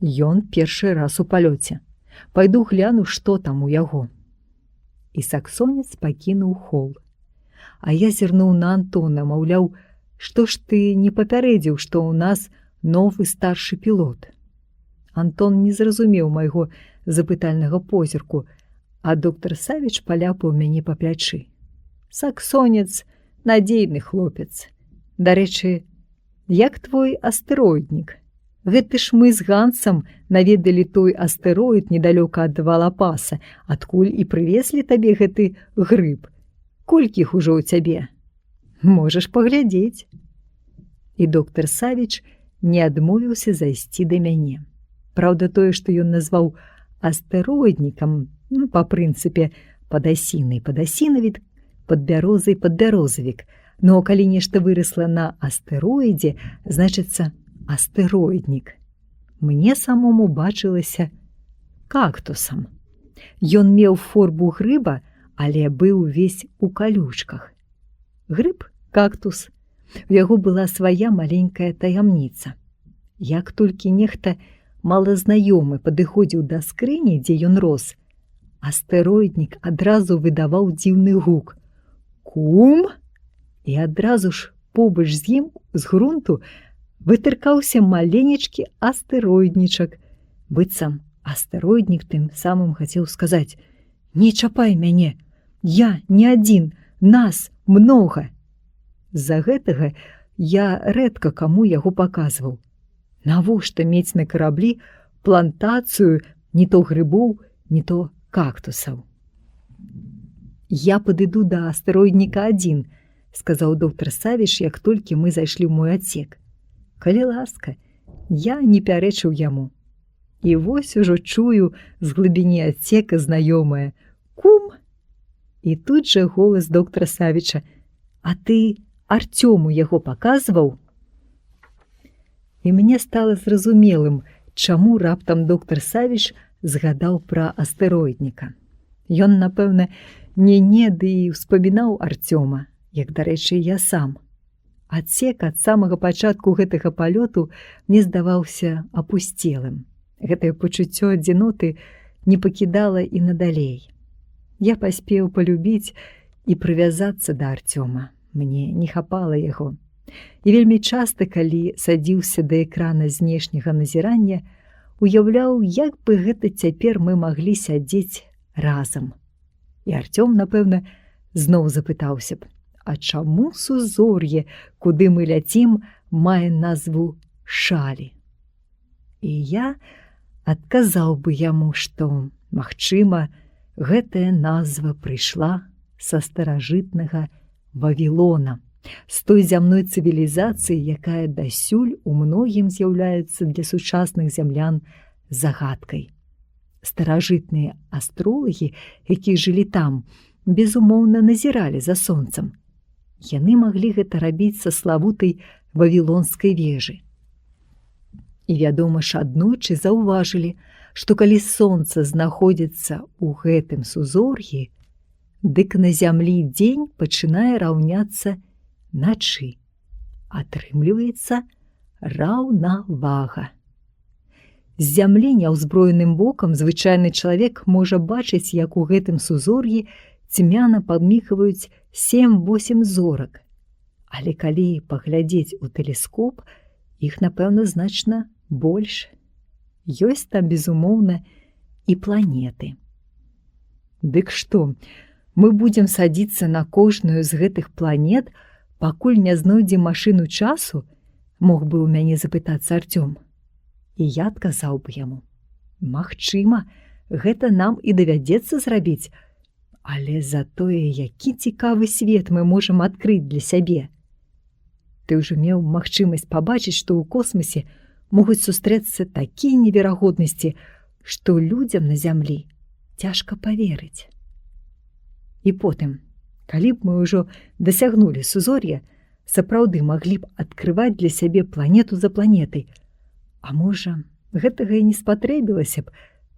Ён першы раз у палёце. Пайду гляну, што там у яго. І саксонец пакінуў хол. А я зірнуў на Антона, маўляў, што ж ты не папярэдзіў, што ў нас новы старшы пілот. Антон не зразумеў майго запытальнага позірку, а доктар Савіч паляпаў мяне па плячы. Саксонец – надзейны хлопец. Дарэчы, як твой астэроіднік? Гэты ж мы з Гансам наведалі той астэроід недалёка ад Валапаса, адкуль і прывезлі табе гэты грыб. Колькі іх ужо ў цябе? Можаш паглядзець. І доктар Савіч не адмовіўся зайсці да мяне. Праўда, тое, што ён назваў астэроіднікам, па прынцыпе падасіны і падасінавік, падбярозы і падбярозавік. Но калі нешта вырасла на астэроідзе, значыцца астэроіднік. Мне самому бачылася кактусам. Ён меў форму грыба, але быў увесь у калючках. Грыб – кактус. У яго была свая маленькая таямніца. Як толькі нехта малазнаёмы падыходзіў да скрыні, дзе ён рос, астэроіднік адразу выдаваў дзіўны гук. «Кум!» І адразу ж побач з ім, з грунту, вытыркаўся маленечкі астэроіднічак. Быццам астэроіднік тым самым хацеў сказаць: «Не чапай мяне, я не адзін, нас многа». З-за гэтага я рэдка каму яго паказваў. Навошта мець на караблі плантацыю не то грыбоў, не то кактусаў? «Я падыду да астэроідніка адзін», – сказаў доктар Савіч, як толькі мы зайшлі ў мой адсек. Калі ласка, я не пярэчыў яму. І вось ужо чую з глыбіні адсека знаёмае: «Кум!» І тут жа голас доктара Савіча: «А ты Артёму яго паказваў?» І мне стала зразумелым, чаму раптам доктар Савіч згадаў пра астэроідніка. Ён, напэўна, не ды і ўспамінаў Артёма, як, дарэчы, я сам. Адсек ад самага пачатку гэтага палёту мне здаваўся апусцелым. Гэтае пачуццё адзіноты не пакідала і надалей. Я паспеў палюбіць і прывязацца да Артёма. Мне не хапала яго. І вельмі часта, калі садзіўся да экрана знешняга назірання, уяўляў, як бы гэта цяпер мы маглі сядзець разам. І Артём, напэўна, зноў запытаўся б: а чаму сузор'е, куды мы ляцім, мае назву Шалі? І я адказаў бы яму, што, магчыма, гэтая назва прыйшла са старажытнага Вавілона, з той зямной цывілізацыі, якая дасюль у многім з'яўляецца для сучасных зямлян загадкай. Старажытныя астролагі, якія жылі там, безумоўна назіралі за сонцам. Яны маглі гэта рабіць са славутай Вавілонскай вежы. І, вядома ж, аднойчы заўважылі, што калі сонца знаходзіцца ў гэтым сузор'і, дык на зямлі дзень пачынае раўняцца начы. Атрымліваецца раўнавага. З зямлі няўзброеным вокам звычайны чалавек можа бачыць, як у гэтым сузор'і цьмяна падмігваюць 7-8 зорак. Але калі паглядзець у тэлескоп, іх, напэўна, значна больш. Ёсць там, безумоўна, і планеты. Дык што, мы будзем садзіцца на кожную з гэтых планет, пакуль не знойдзем машыну часу? Мог бы ў мяне запытацца Артём. І я адказаў бы яму: магчыма, гэта нам і давядзецца зрабіць, але затое які цікавы свет мы можам адкрыць для сябе. Ты ўжо меў магчымасць пабачыць, што ў космасе могуць сустрэцца такія неверагоднасці, што людзям на зямлі цяжка паверыць. І потым, калі б мы ўжо дасягнулі сузор'я, сапраўды маглі б адкрываць для сябе планету за планетай. А можа, гэтага і не спатрэбілася б,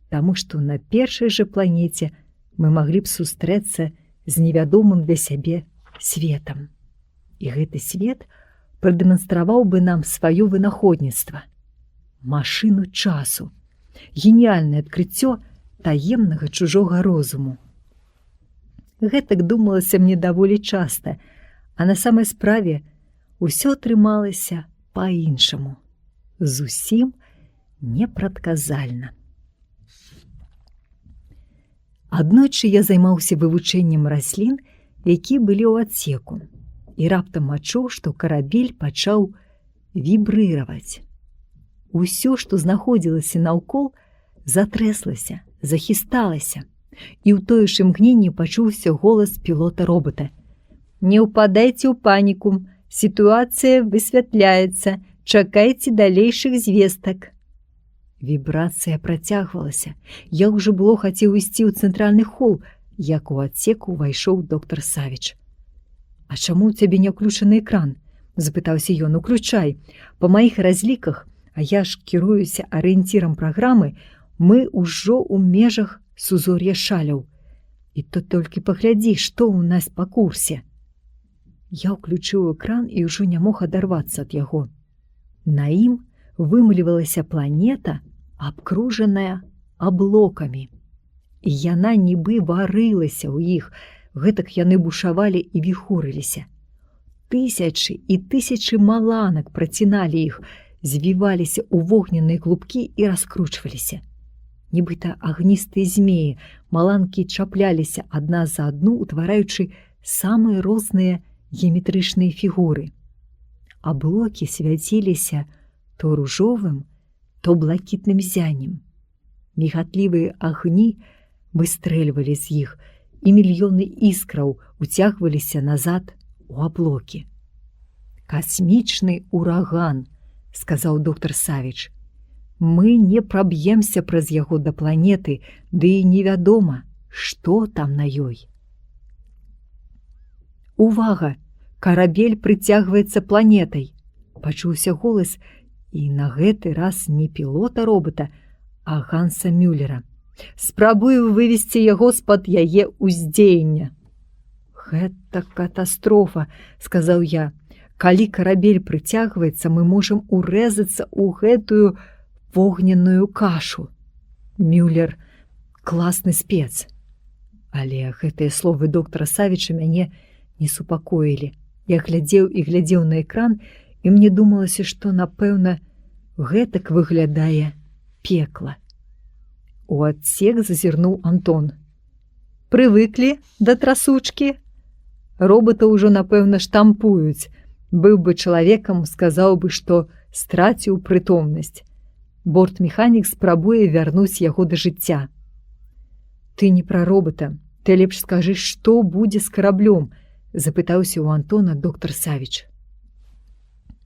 таму што на першай жа планеце мы маглі б сустрэцца з невядомым для сябе светам. І гэты свет прадэманстраваў бы нам сваё вынаходніцтва. Машыну часу. Геніяльнае адкрыццё таемнага чужога розуму. Гэтак думалася мне даволі часта, а на самай справе ўсё атрымалася па-іншаму. Зусім непрадказальна. Аднойчы я займаўся вывучэннем раслін, якія былі ў адсеку, і раптам адчуў, што карабель пачаў вібрыраваць. Усё, што знаходзілася наўкол, затрэслася, захісталася, і ў тое ж імгненне пачуўся голас пілота-робата: «Не ўпадайце ў паніку, сітуацыя высвятляецца, чакайце далейшых звестак». Вібрацыя працягвалася. Я ўжо было хацеў ісці ў цэнтральны хол, як у адсеку ўвайшоў доктар Савіч. «А чаму ў цябе не ўключаны экран?» – запытаўся ён. «Уключай. Па маіх разліках, а я ж кіруюся арыенцірам праграмы, мы ўжо ў межах сузор'я Шаляў. І то толькі паглядзі, што ў нас па курсе». Я ўключыў экран і ўжо не мог адарвацца ад яго. На ім вымалівалася планета, абкружаная аблокамі. І яна нібы варылася ў іх, гэтак яны бушавалі і віхурыліся. Тысячы і тысячы маланак праціналі іх, звіваліся ў вогненныя клубкі і раскручваліся. Нібыта агністыя змеі, маланкі чапляліся адна за адну, утвараючы самыя розныя геаметрычныя фігуры. Аблокі свяціліся то ружовым, то блакітным зяннем. Мігатлівыя агні выстрэльвалі з іх, і мільёны іскраў уцягваліся назад у аблокі. «Касмічны ураган», – сказаў доктар Савіч. «Мы не праб'емся праз яго да планеты, ды і невядома, што там на ёй». «Увага! Карабель прыцягваецца планетай!» – пачуўся голас, і на гэты раз не пілота-робата, а Ганса Мюллера. «Спрабую вывесці яго з-пад яе ўздзеяння». «Гэта катастрофа», – сказаў я. «Калі карабель прыцягваецца, мы можам урэзацца ў гэтую вогненную кашу. Мюллер класны спец. Але гэтыя словы доктара Савіча мяне не супакоілі. Я глядзеў і глядзеў на экран, і мне думалася, што, напэўна, гэтак выглядае пекла. У адсек зазірнуў Антон. Прывыклі да трасучкі? Робота ўжо, напэўна, штампуюць. Быў бы чалавекам, сказаў бы, што страціў прытомнасць. Бортмеханік спрабуе вярнуць яго да жыцця. Ты не пра робота. Ты лепш скажы, што будзе з караблём, запытаўся ў Антона доктар Савіч.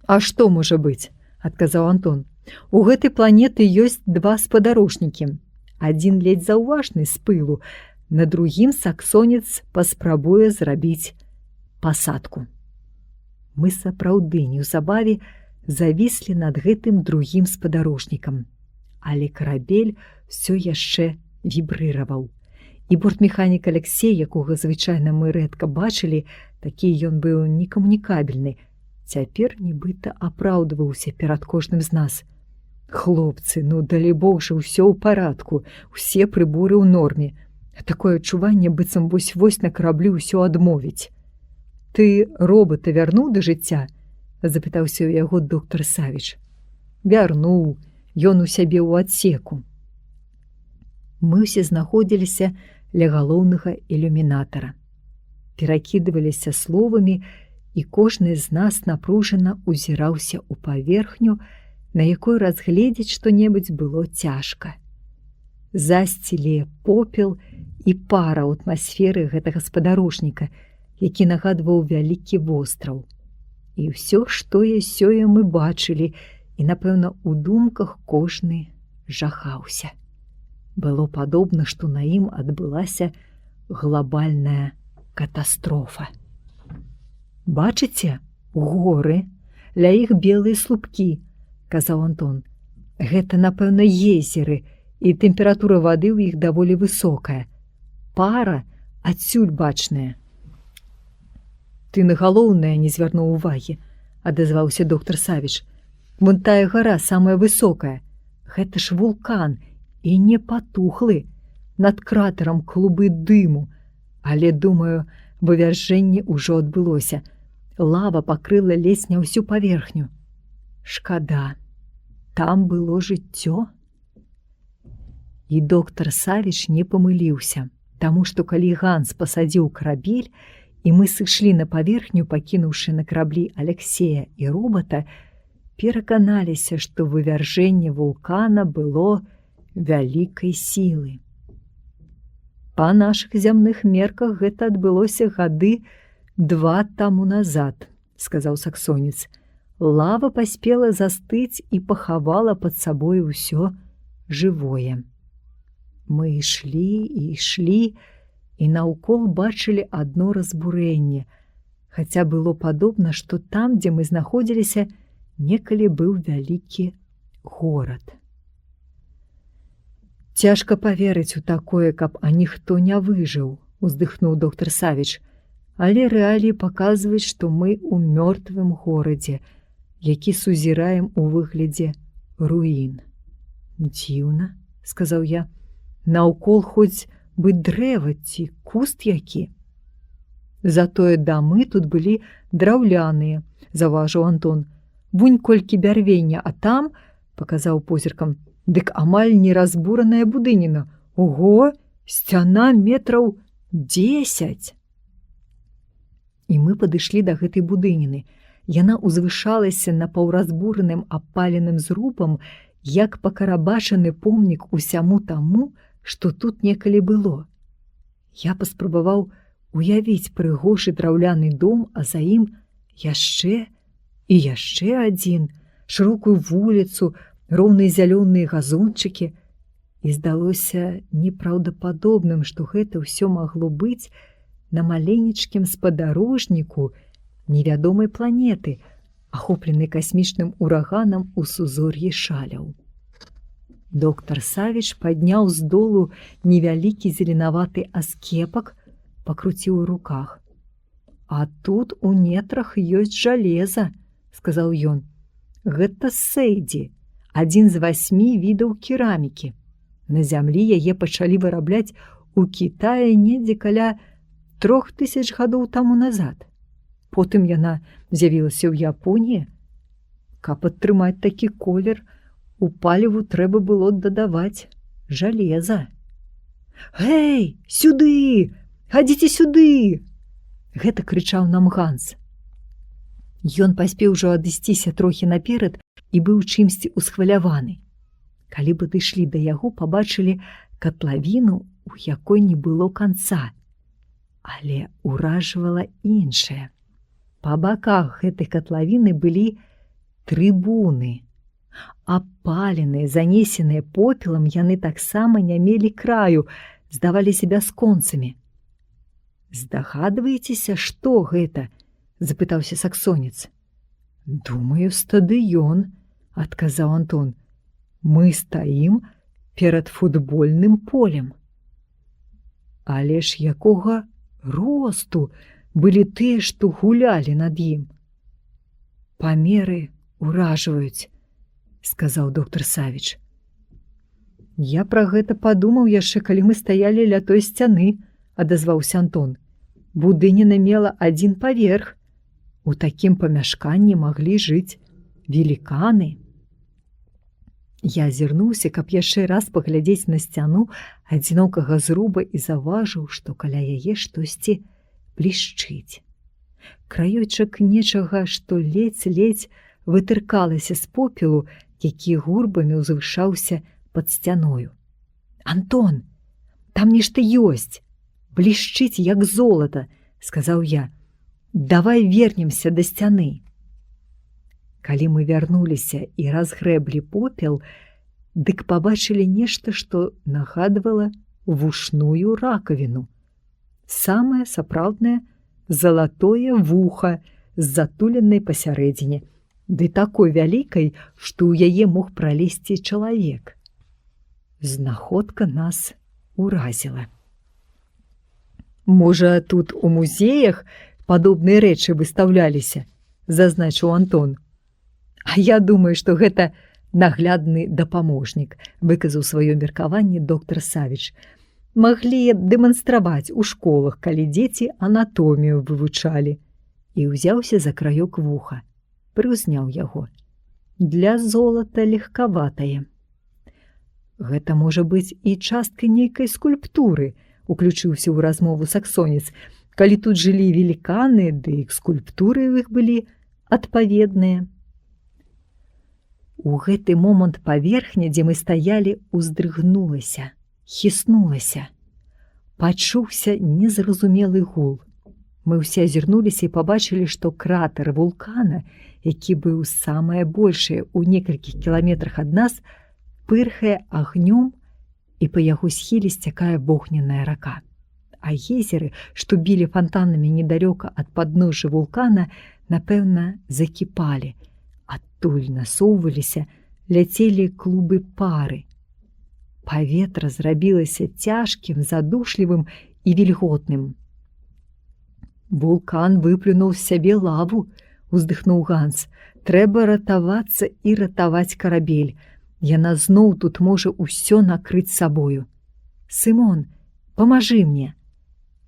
А што можа быць? Адказаў Антон. У гэтай планеты ёсць два спадарожнікі. Адзін ледзь заўважны з пылу, на другім саксонец паспрабуе зрабіць пасадку. Мы сапраўды неўзабаве завіслі над гэтым другім спадарожнікам, але карабель ўсё яшчэ вібрыраваў. І бортмеханік Алексей, якога звычайна мы рэдка бачылі, такі ён быў некамунікабельны, цяпер нібыта апраўдваўся перад кожным з нас. Хлопцы, ну далібог жа ўсё ў парадку, усе прыборы ў норме. Такое адчуванне, быццам вось-вось на караблі ўсё адмовіць. Ты робота вярнуў да жыцця? Запытаўся ў яго доктар Савіч. Вярнуў, ён у сябе ў адсеку. Мы ўсе знаходзіліся ля галоўнага ілюмінатара. Перакідваліся словамі, і кожны з нас напружана узіраўся ў паверхню, на якой разгледзець што-небудзь было цяжка. Засцілі попел і пара ў атмасферы гэтага спадарожніка, які нагадваў вялікі востраў. І ўсё ж тое-сёе мы бачылі, і, напэўна, у думках кожны жахаўся. Было падобна, што на ім адбылася глобальная катастрофа. Бачыце, горы, ля іх белыя слупкі, казаў Антон. Гэта, напэўна, езеры, і тэмпература вады ў іх даволі высокая. Пара адсюль бачная. Ты на галоўнае не звярнуў увагі, адазваўся доктар Савіч. Вон тая гара самая высокая. Гэта ж вулкан, і не патухлы. Над кратарам клубы дыму. Але, думаю, вывяржэнне ўжо адбылося. Лава пакрыла ледзь не ўсю паверхню. Шкада, там было жыццё. І доктар Савіч не памыліўся, таму што калі Ганс пасадзіў карабель, і мы сышлі на паверхню, пакінуўшы на караблі Алексея і робота, пераканаліся, што вывяржэнне вулкана было вялікай сілы. Па нашых зямных мерках гэта адбылося гады 2 таму назад, сказаў саксонец. Лава паспела застыць і пахавала пад сабой усё жывое. Мы ішлі і ішлі, і наўкол бачылі адно разбурэнне, хаця было падобна, што там, дзе мы знаходзіліся, некалі быў вялікі горад. Цяжка паверыць у такое, каб ніхто не выжыў, уздыхнуў доктар Савіч, але рэаліі паказваюць, што мы ў мёртвым горадзе, які сузіраем у выглядзе руін. Дзіўна, сказаў я, наўкол хоць бы дрэва ці куст які. Затое дамы тут былі драўляныя, заўважыў Антон. Вунь колькі бярвення, а там, паказаў позіркам, дык амаль неразбураная будыніна. Ого, сцяна метраў 10. І мы падышлі да гэтай будыніны. Яна узвышалася на паўразбураным апаленым зрубам, як пакарабачаны помнік усяму таму, што тут некалі было. Я паспрабаваў уявіць прыгожы драўляны дом, а за ім яшчэ і яшчэ адзін, шырокую вуліцу, роўныя зялёныя газончыкі, і здалося непраўдападобным, што гэта ўсё магло быць на маленечкім спадарожніку невядомай планеты, ахопленай касмічным ураганам у сузор'і шаляў. Доктар Савіч падняў з долу невялікі зеленаваты аскепак, пакруціў у руках. А тут у нетрах ёсць жалеза, сказаў ён. Гэта сэйдзі, адзін з 8 відаў керамікі. На зямлі яе пачалі вырабляць у Кітаі недзе каля 3000 гадоў таму назад. Потым яна з'явілася ў Японіі. Каб атрымаць такі колер, у паліву трэба было дадаваць жалеза. «Гэй, сюды! Хадзіце сюды!» Гэта крычаў нам Ганс. Ён паспеў ужо адысціся трохі наперад і быў чымсьці ўсхваляваны. Калі бы дышлі да яго, пабачылі катлавіну, у якой не было канца. Але ўражвала іншае. Па баках гэтай катлавіны былі трыбуны. Апаленыя, занесеныя попелам, яны таксама не мелі краю, здаваліся бясконцамі. «Здагадваецеся, што гэта?» – запытаўся саксонец. «Думаю, стадыён», – адказаў Антон. «Мы стаім перад футбольным полем». Але ж якога росту былі тыя, што гулялі над ім. «Памеры ўражваюць», – сказаў доктар Савіч. «Я пра гэта падумаў яшчэ, калі мы стаялі ля той сцяны», – адазваўся Антон. «Будыніна мела 1 паверх. У такім памяшканні маглі жыць веліканы». Я азірнуўся, каб яшчэ раз паглядзець на сцяну адзінокага зруба і заўважыў, што каля яе штосьці блішчыць. Краёчак нечага, што ледзь-ледзь вытыркалася з попелу, які гурбамі ўзвышаўся пад сцяною. «Антон, там нешта ёсць! Блішчыць, як золата!» – сказаў я. «Давай вернемся да сцяны». Калі мы вярнуліся і разгрэблі попел, дык пабачылі нешта, што нагадвала вушную ракавіну. Самае сапраўднае залатое вуха з затуленай пасярэдзіне, ды такой вялікай, што ў яе мог пралезці чалавек. Знаходка нас уразіла. «Можа, тут у музеях падобныя рэчы выстаўляліся», – зазначыў Антон. «А я думаю, што гэта наглядны дапаможнік», – выказаў сваё меркаванне доктар Савіч. «Маглі дэманстраваць у школах, калі дзеці анатомію вывучалі». І ўзяўся за краёк вуха, прыўзняў яго. «Для золата легкаватае». «Гэта можа быць і частка нейкай скульптуры», – уключыўся ў размову саксонец. «Калі тут жылі веліканы, ды і скульптуры ў іх былі адпаведныя». У гэты момант паверхня, дзе мы стаялі, уздрыгнулася, хіснулася. Пачуўся незразумелы гул. Мы ўсе азірнуліся і пабачылі, што кратер вулкана, які быў самае большае ў некалькіх кіламетрах ад нас, пырхае агнём, і па яго схіле сцякае вогненная рака. А езеры, што білі фантанамі недалёка ад падножжа вулкана, напэўна, закіпалі. Адтуль насоўваліся, ляцелі клубы пары. Паветра зрабілася цяжкім, задушлівым і вільготным. «Вулкан выплюнуў з сябе лаву», – уздыхнуў Ганс. «Трэба ратавацца і ратаваць карабель. Яна зноў тут можа ўсё накрыць сабою. Сымон, памажы мне».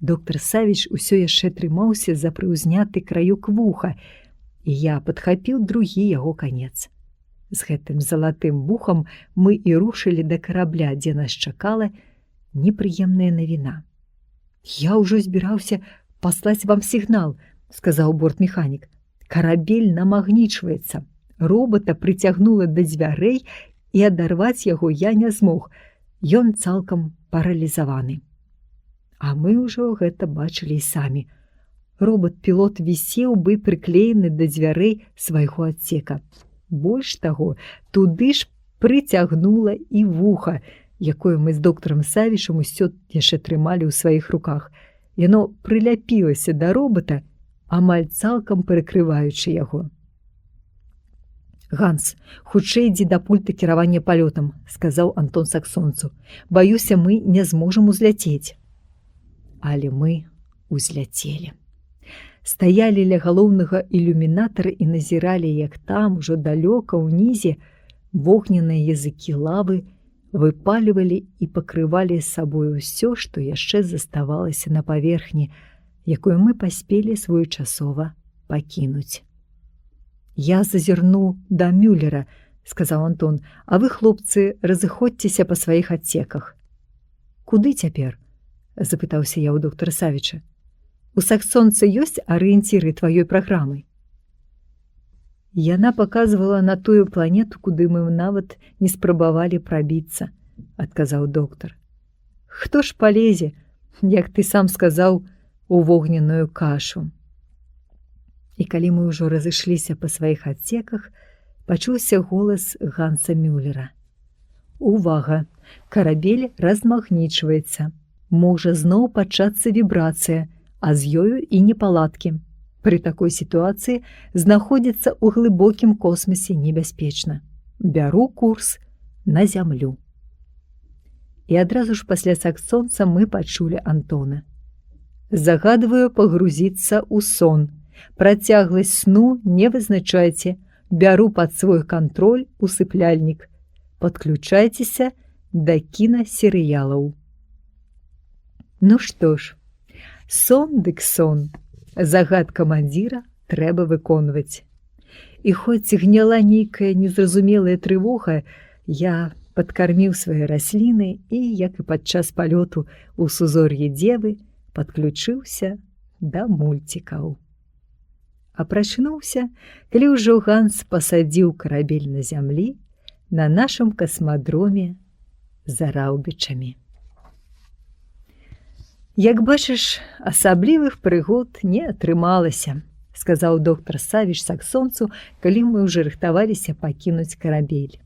Доктар Савіч усё яшчэ трымаўся за прыўзняты краёк вуха, і я падхапіў другі яго канец. З гэтым залатым вухам мы і рушылі да карабля, дзе нас чакала непрыемная навіна. «Я ўжо збіраўся паслаць вам сігнал», – сказаў бортмеханік. «Карабель намагнічваецца. Робота прыцягнула да дзвярэй, і адарваць яго я не змог. Ён цалкам паралізаваны». А мы ўжо гэта бачылі і самі. Робот-пілот вісеў бы прыклеены да дзвярэй свайго адсека. Больш таго, туды ж прыцягнула і вуха, якое мы з доктарам Савічам усё яшчэ трымалі ў сваіх руках. Яно прыляпілася да робота, амаль цалкам перакрываючы яго. «Ганс, хутчэй ідзі да пульта кіравання палётам», – сказаў Антон саксонцу. «Баюся, мы не зможам узляцець». Але мы узляцелі. Стаялі ля галоўнага ілюмінатара і назіралі, як там, ужо далёка ўнізе, Вогненныя языкі лавы выпалівалі і пакрывалі сабою ўсё, што яшчэ заставалася на паверхні, якую мы паспелі своечасова пакінуць. «Я зазірну да Мюллера», – сказаў Антон, – «а вы, хлопцы, разыходзьцеся па сваіх адсеках». «Куды цяпер?» – запытаўся я ў доктара Савіча. «У саксонцы ёсць арыенціры тваёй праграмы?» «Яна паказвала на тую планету, куды мы нават не спрабавалі прабіцца», – адказаў доктар. «Хто ж палезе, як ты сам сказаў, у вогненную кашу?» І калі мы ўжо разышліся па сваіх адсеках, пачуўся голас Ганса Мюллера. «Увага! Карабель размагнічваецца. Можа зноў пачацца вібрацыя, а з ёю і непаладкі. Пры такой сітуацыі знаходзіцца ў глыбокім космасе небяспечна. Бяру курс на зямлю». І адразу ж пасля саксонца мы пачулі Антона. «Загадваю пагрузіцца ў сон. Працягласць сну не вызначайце. Бяру пад свой кантроль усыпляльнік. Падключайцеся да кінасерыялаў». Ну што ж, сон дык сон. Загад камандзіра трэба выконваць. І хоць гняла нейкая незразумелая трывога, я падкарміў свае расліны і, як і падчас палёту ў сузор'і дзевы, падключыўся да мульцікаў. А прачнуўся, калі ўжо Ганс пасадзіў карабель на зямлі на нашым касмадроме за Раўбічамі. «Як бачыш, асаблівых прыгод не атрымалася», – сказаў доктар Савіч саксонцу, калі мы ўжо рыхтаваліся пакінуць карабель.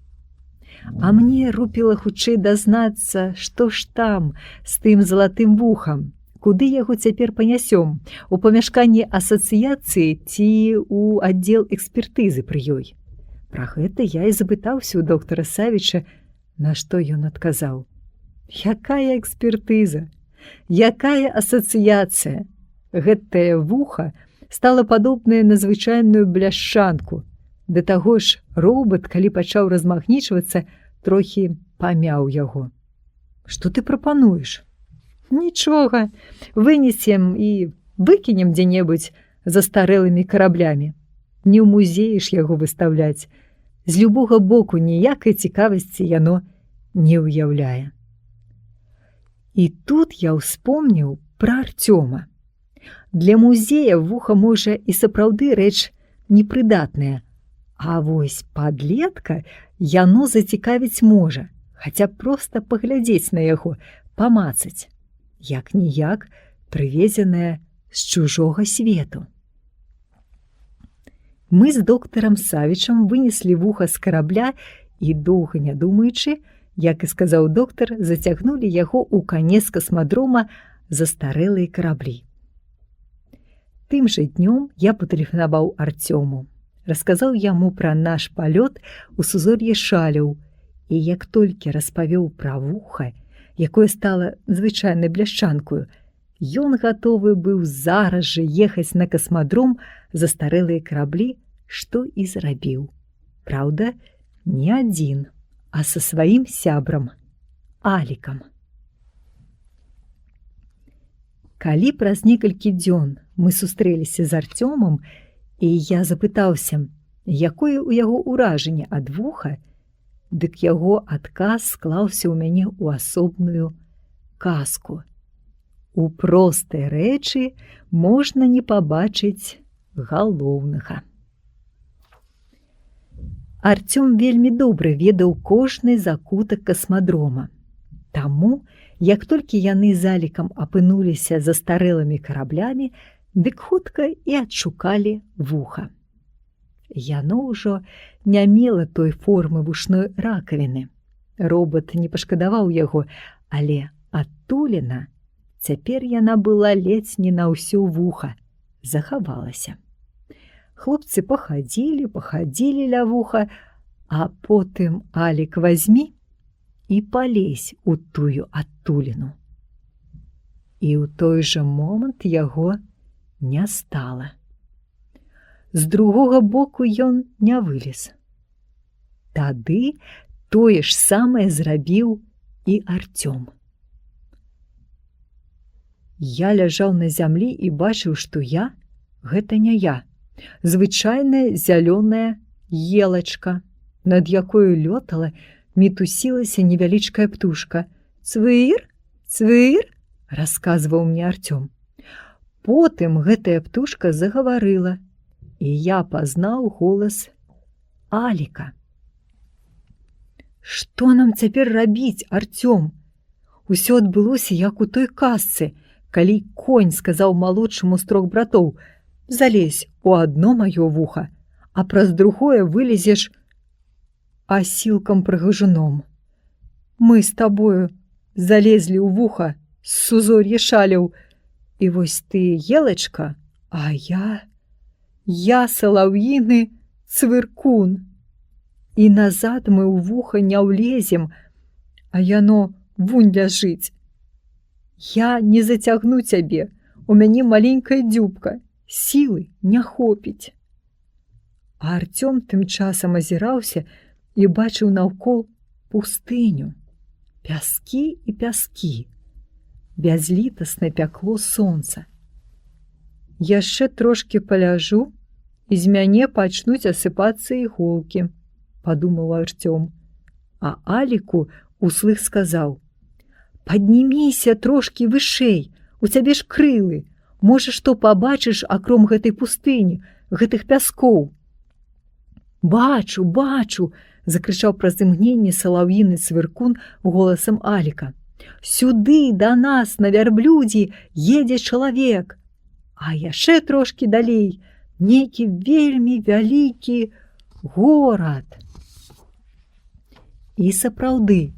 «А мне рупіла хутчэй дазнацца, што ж там з тым залатым вухам, куды яго цяпер панясём, у памяшканні асацыяцыі ці ў аддзел экспертызы пры ёй». Пра гэта я і запытаўся ў доктара Савіча, на што ён адказаў: «Якая экспертыза? Якая асацыяцыя? Гэтае вуха стала падобнае на звычайную бляшчанку. Да таго ж робат, калі пачаў размагнічвацца, трохі памяў яго». «Што ты прапануеш?» «Нічога, вынесем і выкінем дзе-небудзь за старэлымі караблямі. Не ў музеі ж яго выстаўляць. З любога боку ніякай цікавасці яно не ўяўляе». І тут я ўспомніў пра Арцёма. Для музея вуха, можа, і сапраўды рэч непрыдатная, а вось падлетка яно зацікавіць можа, хаця проста паглядзець на яго, памацаць, як-ніяк прывезенае з чужога свету. Мы з доктарам Савічам вынеслі вуха з карабля і, доўга не думаючы, як і сказаў доктар, зацягнулі яго ў канец касмадрома за старэлыя караблі. Тым жа днём я патэлефанаваў Арцёму, расказаў яму пра наш палёт у сузор'і Шаляў, і як толькі распавёў пра вуха, якое стала звычайнай бляшчанкаю, ён гатовы быў зараз жа ехаць на касмадром за старэлыя караблі, што і зрабіў. Праўда, не адзін, а са сваім сябрам, Алікам. Калі праз некалькі дзён мы сустрэліся з Арцёмам, і я запытаўся, якое ў яго ўражанне ад вуха, дык яго адказ склаўся ў мяне ў асобную казку. У простай рэчы можна не пабачыць галоўнага. Арцём вельмі добра ведаў кожны закутак касмадрома. Таму, як толькі яны з Алікам апынуліся за старэлымі караблямі, дык хутка і адшукалі вуха. Яно ўжо не мела той формы вушной ракавіны. Робат не пашкадаваў яго, але адтуліна, цяпер яна была ледзь не на ўсё вуха, захавалася. Хлопцы пахадзілі ля вуха, а потым Алік вазьмі і палезь у тую адтуліну. І ў той жа момант яго не стала. З другога боку ён не вылез. Тады тое ж самае зрабіў і Арцём. Я ляжаў на зямлі і бачыў, што гэта не я. Звычайная зялёная елачка, над якою лётала, мітусілася невялічкая птушка. «Цвыр, цвыр», – расказваў мне Арцём. Потым гэтая птушка загаварыла, і я пазнаў голас Аліка. «Што нам цяпер рабіць, Арцём? Усё адбылося, як у той казцы, калі конь сказаў малодшаму з 3 братоў: «Залезь у адно маё вуха, а праз другое вылезеш асілкам-прыгажуном. Мы з табою залезлі ў вуха з сузор'я шаляў, і вось ты елачка, а я салаўіны цвыркун. І назад мы ў вуха не ўлезем, а яно вунь ляжыць. Я не зацягну цябе, у мяне маленькая дзюбка, сілы не хопіць». А Арцём тым часам азіраўся і бачыў наўкол пустыню, пяскі і пяскі. Бязлітасна пякло сонца. «Яшчэ трошкі паляжу, і з мяне пачнуць асыпацца іголкі», – падумаў Арцём. А Аліку услых сказаў: «Падніміся трошкі вышэй, у цябе ж крылы, можа, што пабачыш акром гэтай пустыні, гэтых пяскоў». «Бачу, бачу!» – закрычаў праз імгненне салаўіны цвыркун голасам Аліка. «Сюды, да нас, на вярблюдзі, едзе чалавек, а яшчэ трошкі далей нейкі вельмі вялікі горад». І сапраўды,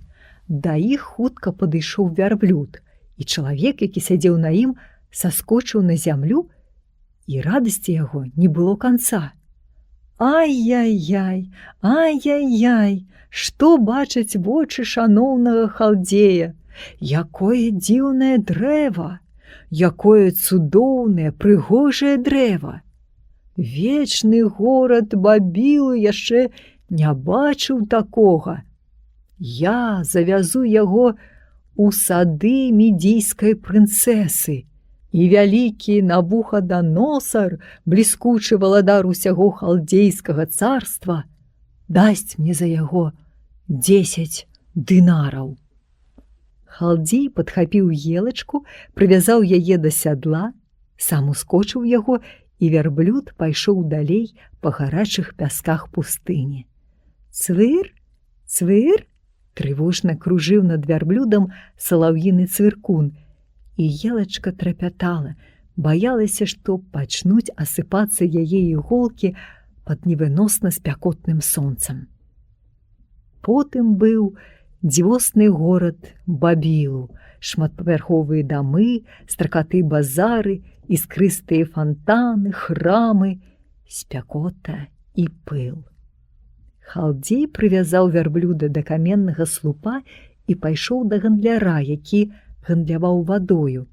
да іх хутка падышоў вярблюд, і чалавек, які сядзеў на ім, саскочыў на зямлю, і радасці яго не было канца. «Ай-яй-яй, ай-яй-яй, што бачаць вочы шаноўнага халдзея! Якое дзіўнае дрэва! Якое цудоўнае, прыгожае дрэва! Вечны горад Бабілу яшчэ не бачыў такога! Я завязу яго ў сады мідійскай прынцэсы, і вялікі Навуходоносар, бліскучы валадар усяго халдзейскага царства, дасць мне за яго 10 дынараў». Халдзей падхапіў елачку, прывязаў яе да сядла, сам ускочыў яго, і вярблюд пайшоў далей па гарачых пясках пустыні. «Цвыр, цвыр!» трывожна кружыў над вярблюдам салаўіны цвыркун, і елачка трапятала, баялася, што пачнуць асыпацца яе іголкі пад невыносна спякотным сонцам. Потым быў дзівосны горад Бабілу, шматпавярховыя дамы, стракаты базары, іскрыстыя фантаны, храмы, спякота і пыл. Халдзей прывязаў вярблюда да каменнага слупа і пайшоў да гандляра, які гандляваў вадою,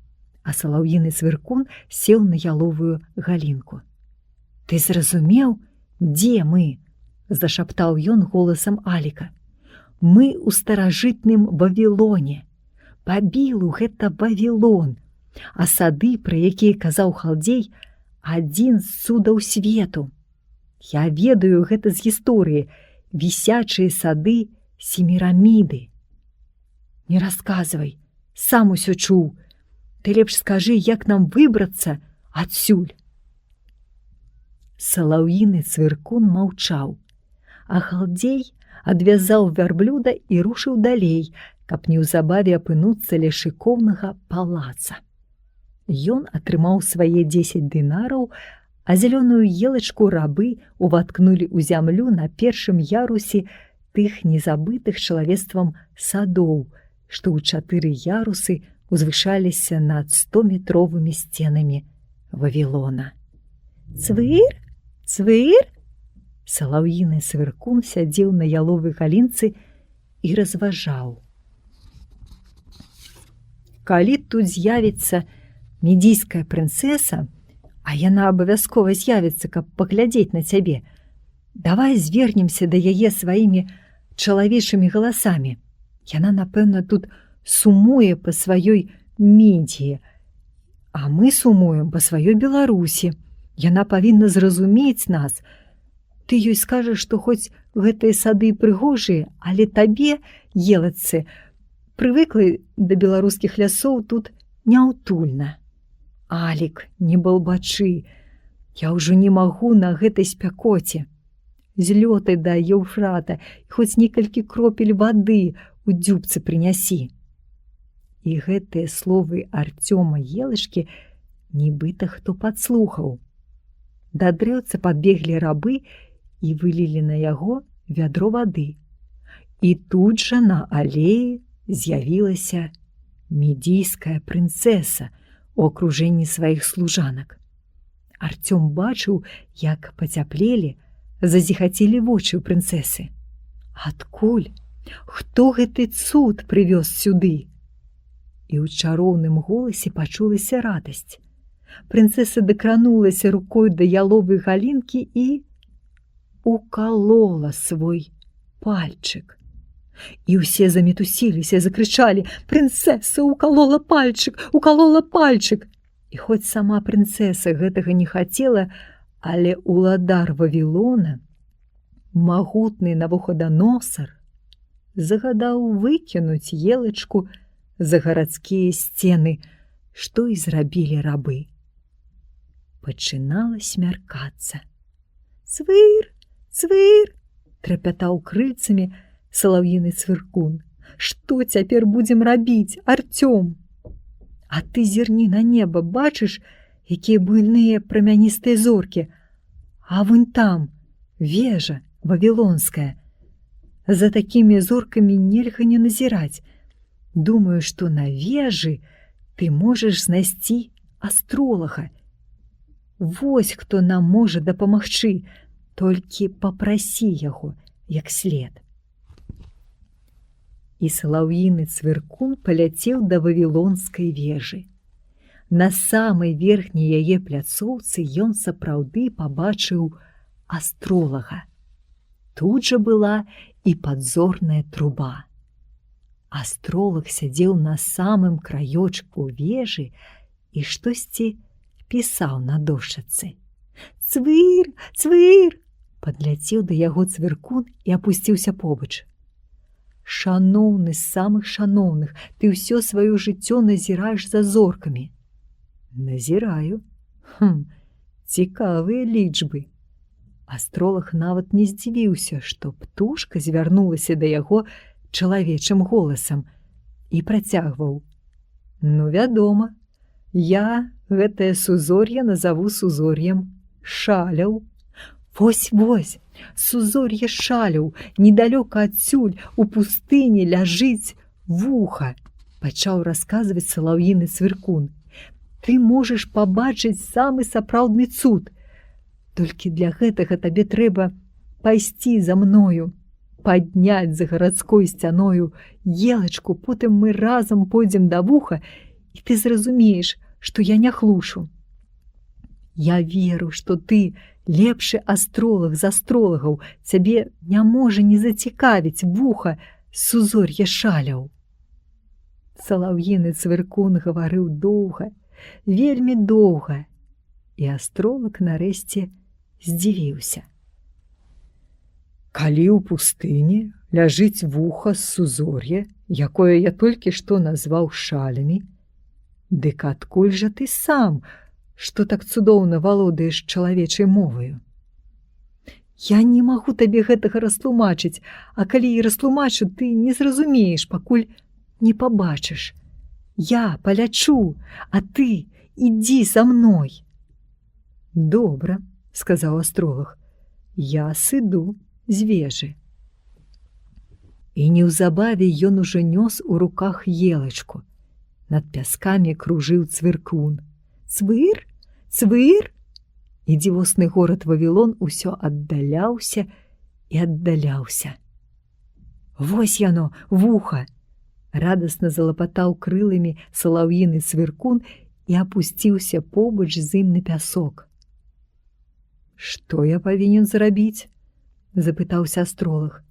а салаўіны цвыркун сеў на яловую галінку. «Ты зразумеў, дзе мы?» – зашаптаў ён голасам Аліка. «Мы ў старажытным Вавілоне. Бабілу – гэта Вавілон, а сады, пра якія казаў халдзей, адзін з цудаў свету. Я ведаю гэта з гісторыі, вісячыя сады Семіраміды». «Не расказвай, сам усё чуў. Ты лепш скажы, як нам выбрацца адсюль». Салаўіны цвыркун маўчаў, а халдзей адвязаў вярблюда і рушыў далей, каб неўзабаве апынуцца ля шыкоўнага палаца. Ён атрымаў свае 10 дынараў, а зялёную елачку рабы ўваткнулі ў зямлю на першым ярусе тых незабытых чалавецтвам садоў, што ў 4 ярусы узвышаліся над 100-метровымі сценамі Вавілона. «Цвыр, цвыр!» Салаўіны цвыркун сядзеў на яловай галінцы і разважаў. «Калі тут з'явіцца мідійская прынцэса, а яна абавязкова з'явіцца, каб паглядзець на цябе, Давай звернемся да яе сваімі чалавечымі галасамі. Яна, напэўна, тут сумуе па сваёй Мідіі, а мы сумуем па сваёй Беларусі. Яна павінна зразумець нас. Ты ёй скажаш, што хоць гэтыя сады прыгожыя, але табе, елачцы, прывыклай да беларускіх лясоў, тут няўтульна. Алік, не балбачы, я ўжо не магу на гэтай спякоце. Злётай да Еўфрата і хоць некалькі кропель вады у дзюбцы прынясі. І гэтыя словы Арцёма Елачкі нібыта хто падслухаў. Да дрэўца падбеглі рабы і вылілі на яго вядро вады. І тут жа на алеі з'явілася мідійская прынцэса у акружэнні сваіх служанак. Арцём бачыў, як пацяплелі, зазіхацелі вочы ў прынцэсы. Адкуль? Хто гэты цуд прывёз сюды? І ў чароўным голасе пачулася радасць. Прынцэса дакранулася рукой да яловай галінкі і укалола свой пальчык. І ўсе замітусіліся, закрычалі: «Прынцэса укалола пальчык! Укалола пальчык!» І хоць сама прынцэса гэтага не хацела, але уладар Вавілона, магутны Навуходаносар, загадаў выкінуць Елачку за гарадскія сцены, што і зрабілі рабы. Пачынала смяркацца. «Цвыр! Цвыр!» трапятаў крыльцамі салаўіны цвыркун. «Што цяпер будзем рабіць, Арцём? А ты зірні на неба, бачыш, якія буйныя прамяністыя зоркі? А вунь там вежа вавілонская. За такімі зоркамі нельга не назіраць. Думаю, што на вежы ты можаш знайсці астролага. Вось хто нам можа дапамагчы, толькі папрасі яго як след». І салаўіны цвыркун паляцеў да вавілонскай вежы. На самай верхняй яе пляцоўцы ён сапраўды пабачыў астролага. Тут жа была і падзорная труба. Астролаг сядзеў на самым краёчку вежы і штосьці пісаў на дошчацы. «Цвыр! Цвыр!» падляцеў да яго цвыркун і апусціўся побач. «Шаноўны з самых шаноўных, ты ўсё сваё жыццё назіраеш за зоркамі». «Назіраю. Цікавыя лічбы». Астролаг нават не здзівіўся, што птушка звярнулася да яго чалавечым голасам і працягваў: «Ну, вядома, я гэтае сузор'е назаву сузор'ем Шаляў. Вось-вось, сузор'е Шаляў, недалёка адсюль, у пустыні ляжыць вуха», пачаў расказваць салаўіны цвыркун. «Ты можаш пабачыць самы сапраўдны цуд. Толькі для гэтага табе трэба пайсці за мною, падняць за гарадской сцяною Елачку, потым мы разам пойдзем да вуха, і ты зразумееш, што я не хлушу. Я веру, што ты лепшы астролаг з астролагаў, цябе не можа не зацікавіць вуха сузор'е Шаляў». Салаўіны цвыркун гаварыў доўга, вельмі доўга, і астролаг нарэшце здзівіўся. «Калі ў пустыні ляжыць вуха з сузор'я, якое я толькі што назваў шалямі, дык адкуль жа ты сам, што так цудоўна валодаеш чалавечай моваю?» «Я не магу табе гэтага растлумачыць, а калі і растлумачу, ты не зразумееш, пакуль не пабачыш. Я палячу, а ты ідзі за мной». «Добра», – сказаў астролаг, – «я сыду з вежы». І неўзабаве ён ужо нёс у руках Елачку. Над пяскамі кружыў цвыркун. «Цвыр! Цвыр!» І дзівосны горад Вавілон усё аддаляўся і аддаляўся. «Вось яно, вуха!» Радасна залапатаў крыламі салаўіны цвыркун і апусціўся побач з ім на пясок. «Што я павінен зрабіць?» запытаўся астролаг.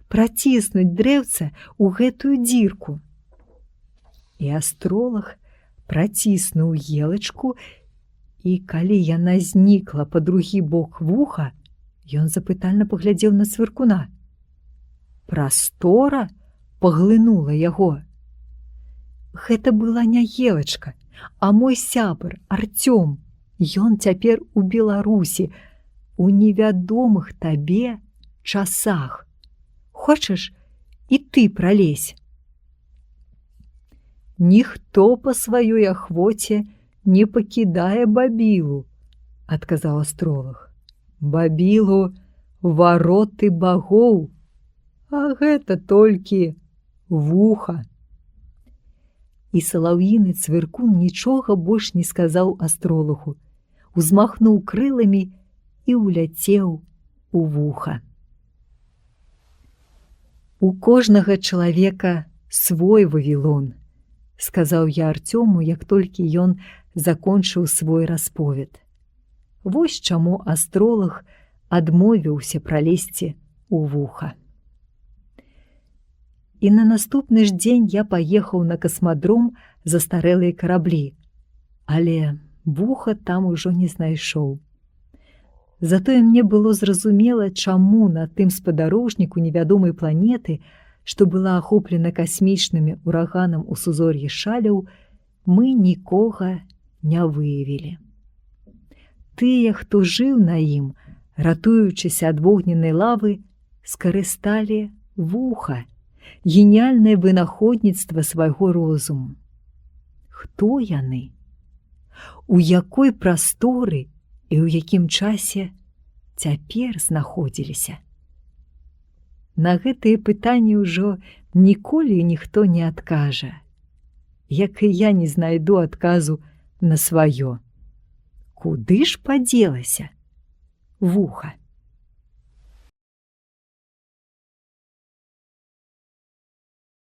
Праціснуць дрэўца ў гэтую дзірку. І астролаг праціснуў елачку, і калі яна знікла па другі бок вуха, ён запытальна паглядзеў на цвыркуна. Прастора паглынула яго. Гэта была не елачка, а мой сябар Артём. Ён цяпер у Беларусі, у невядомых табе часах. Хочаш, і ты пралезь? Ніхто па сваёй ахвоце не пакідае бабілу, адказаў астролаг. Бабілу вароты багоў, а гэта толькі вуха. І салаўіны цвыркун нічога больш не сказаў астролагу, узмахнуў крыламі і ўляцеў у вуха. У кожнага чалавека свой Вавілон, сказаў я Артёму, як толькі ён закончыў свой расповед. Вось чаму астролаг адмовіўся пралезці у вуха. І на наступны ж дзень я паехаў на касмадром застарэлыя караблі, але вуха там ужо не знайшоў. Затое мне было зразумела, чаму на тым спадарожніку невядомай планеты, што была ахоплена касмічнымі ураганам у сузор'і Шаляў, мы нікога не выявілі. Тыя, хто жыў на ім, ратуючыся ад вогненнай лавы, скарысталі вуха, геніяльнае вынаходніцтва свайго розуму. Хто яны? У якой прасторы і ў якім часе цяпер знаходзіліся? На гэтыя пытанні ўжо ніколі ніхто не адкажа, як і я не знайду адказу на сваё. Куды ж падзелася вуха?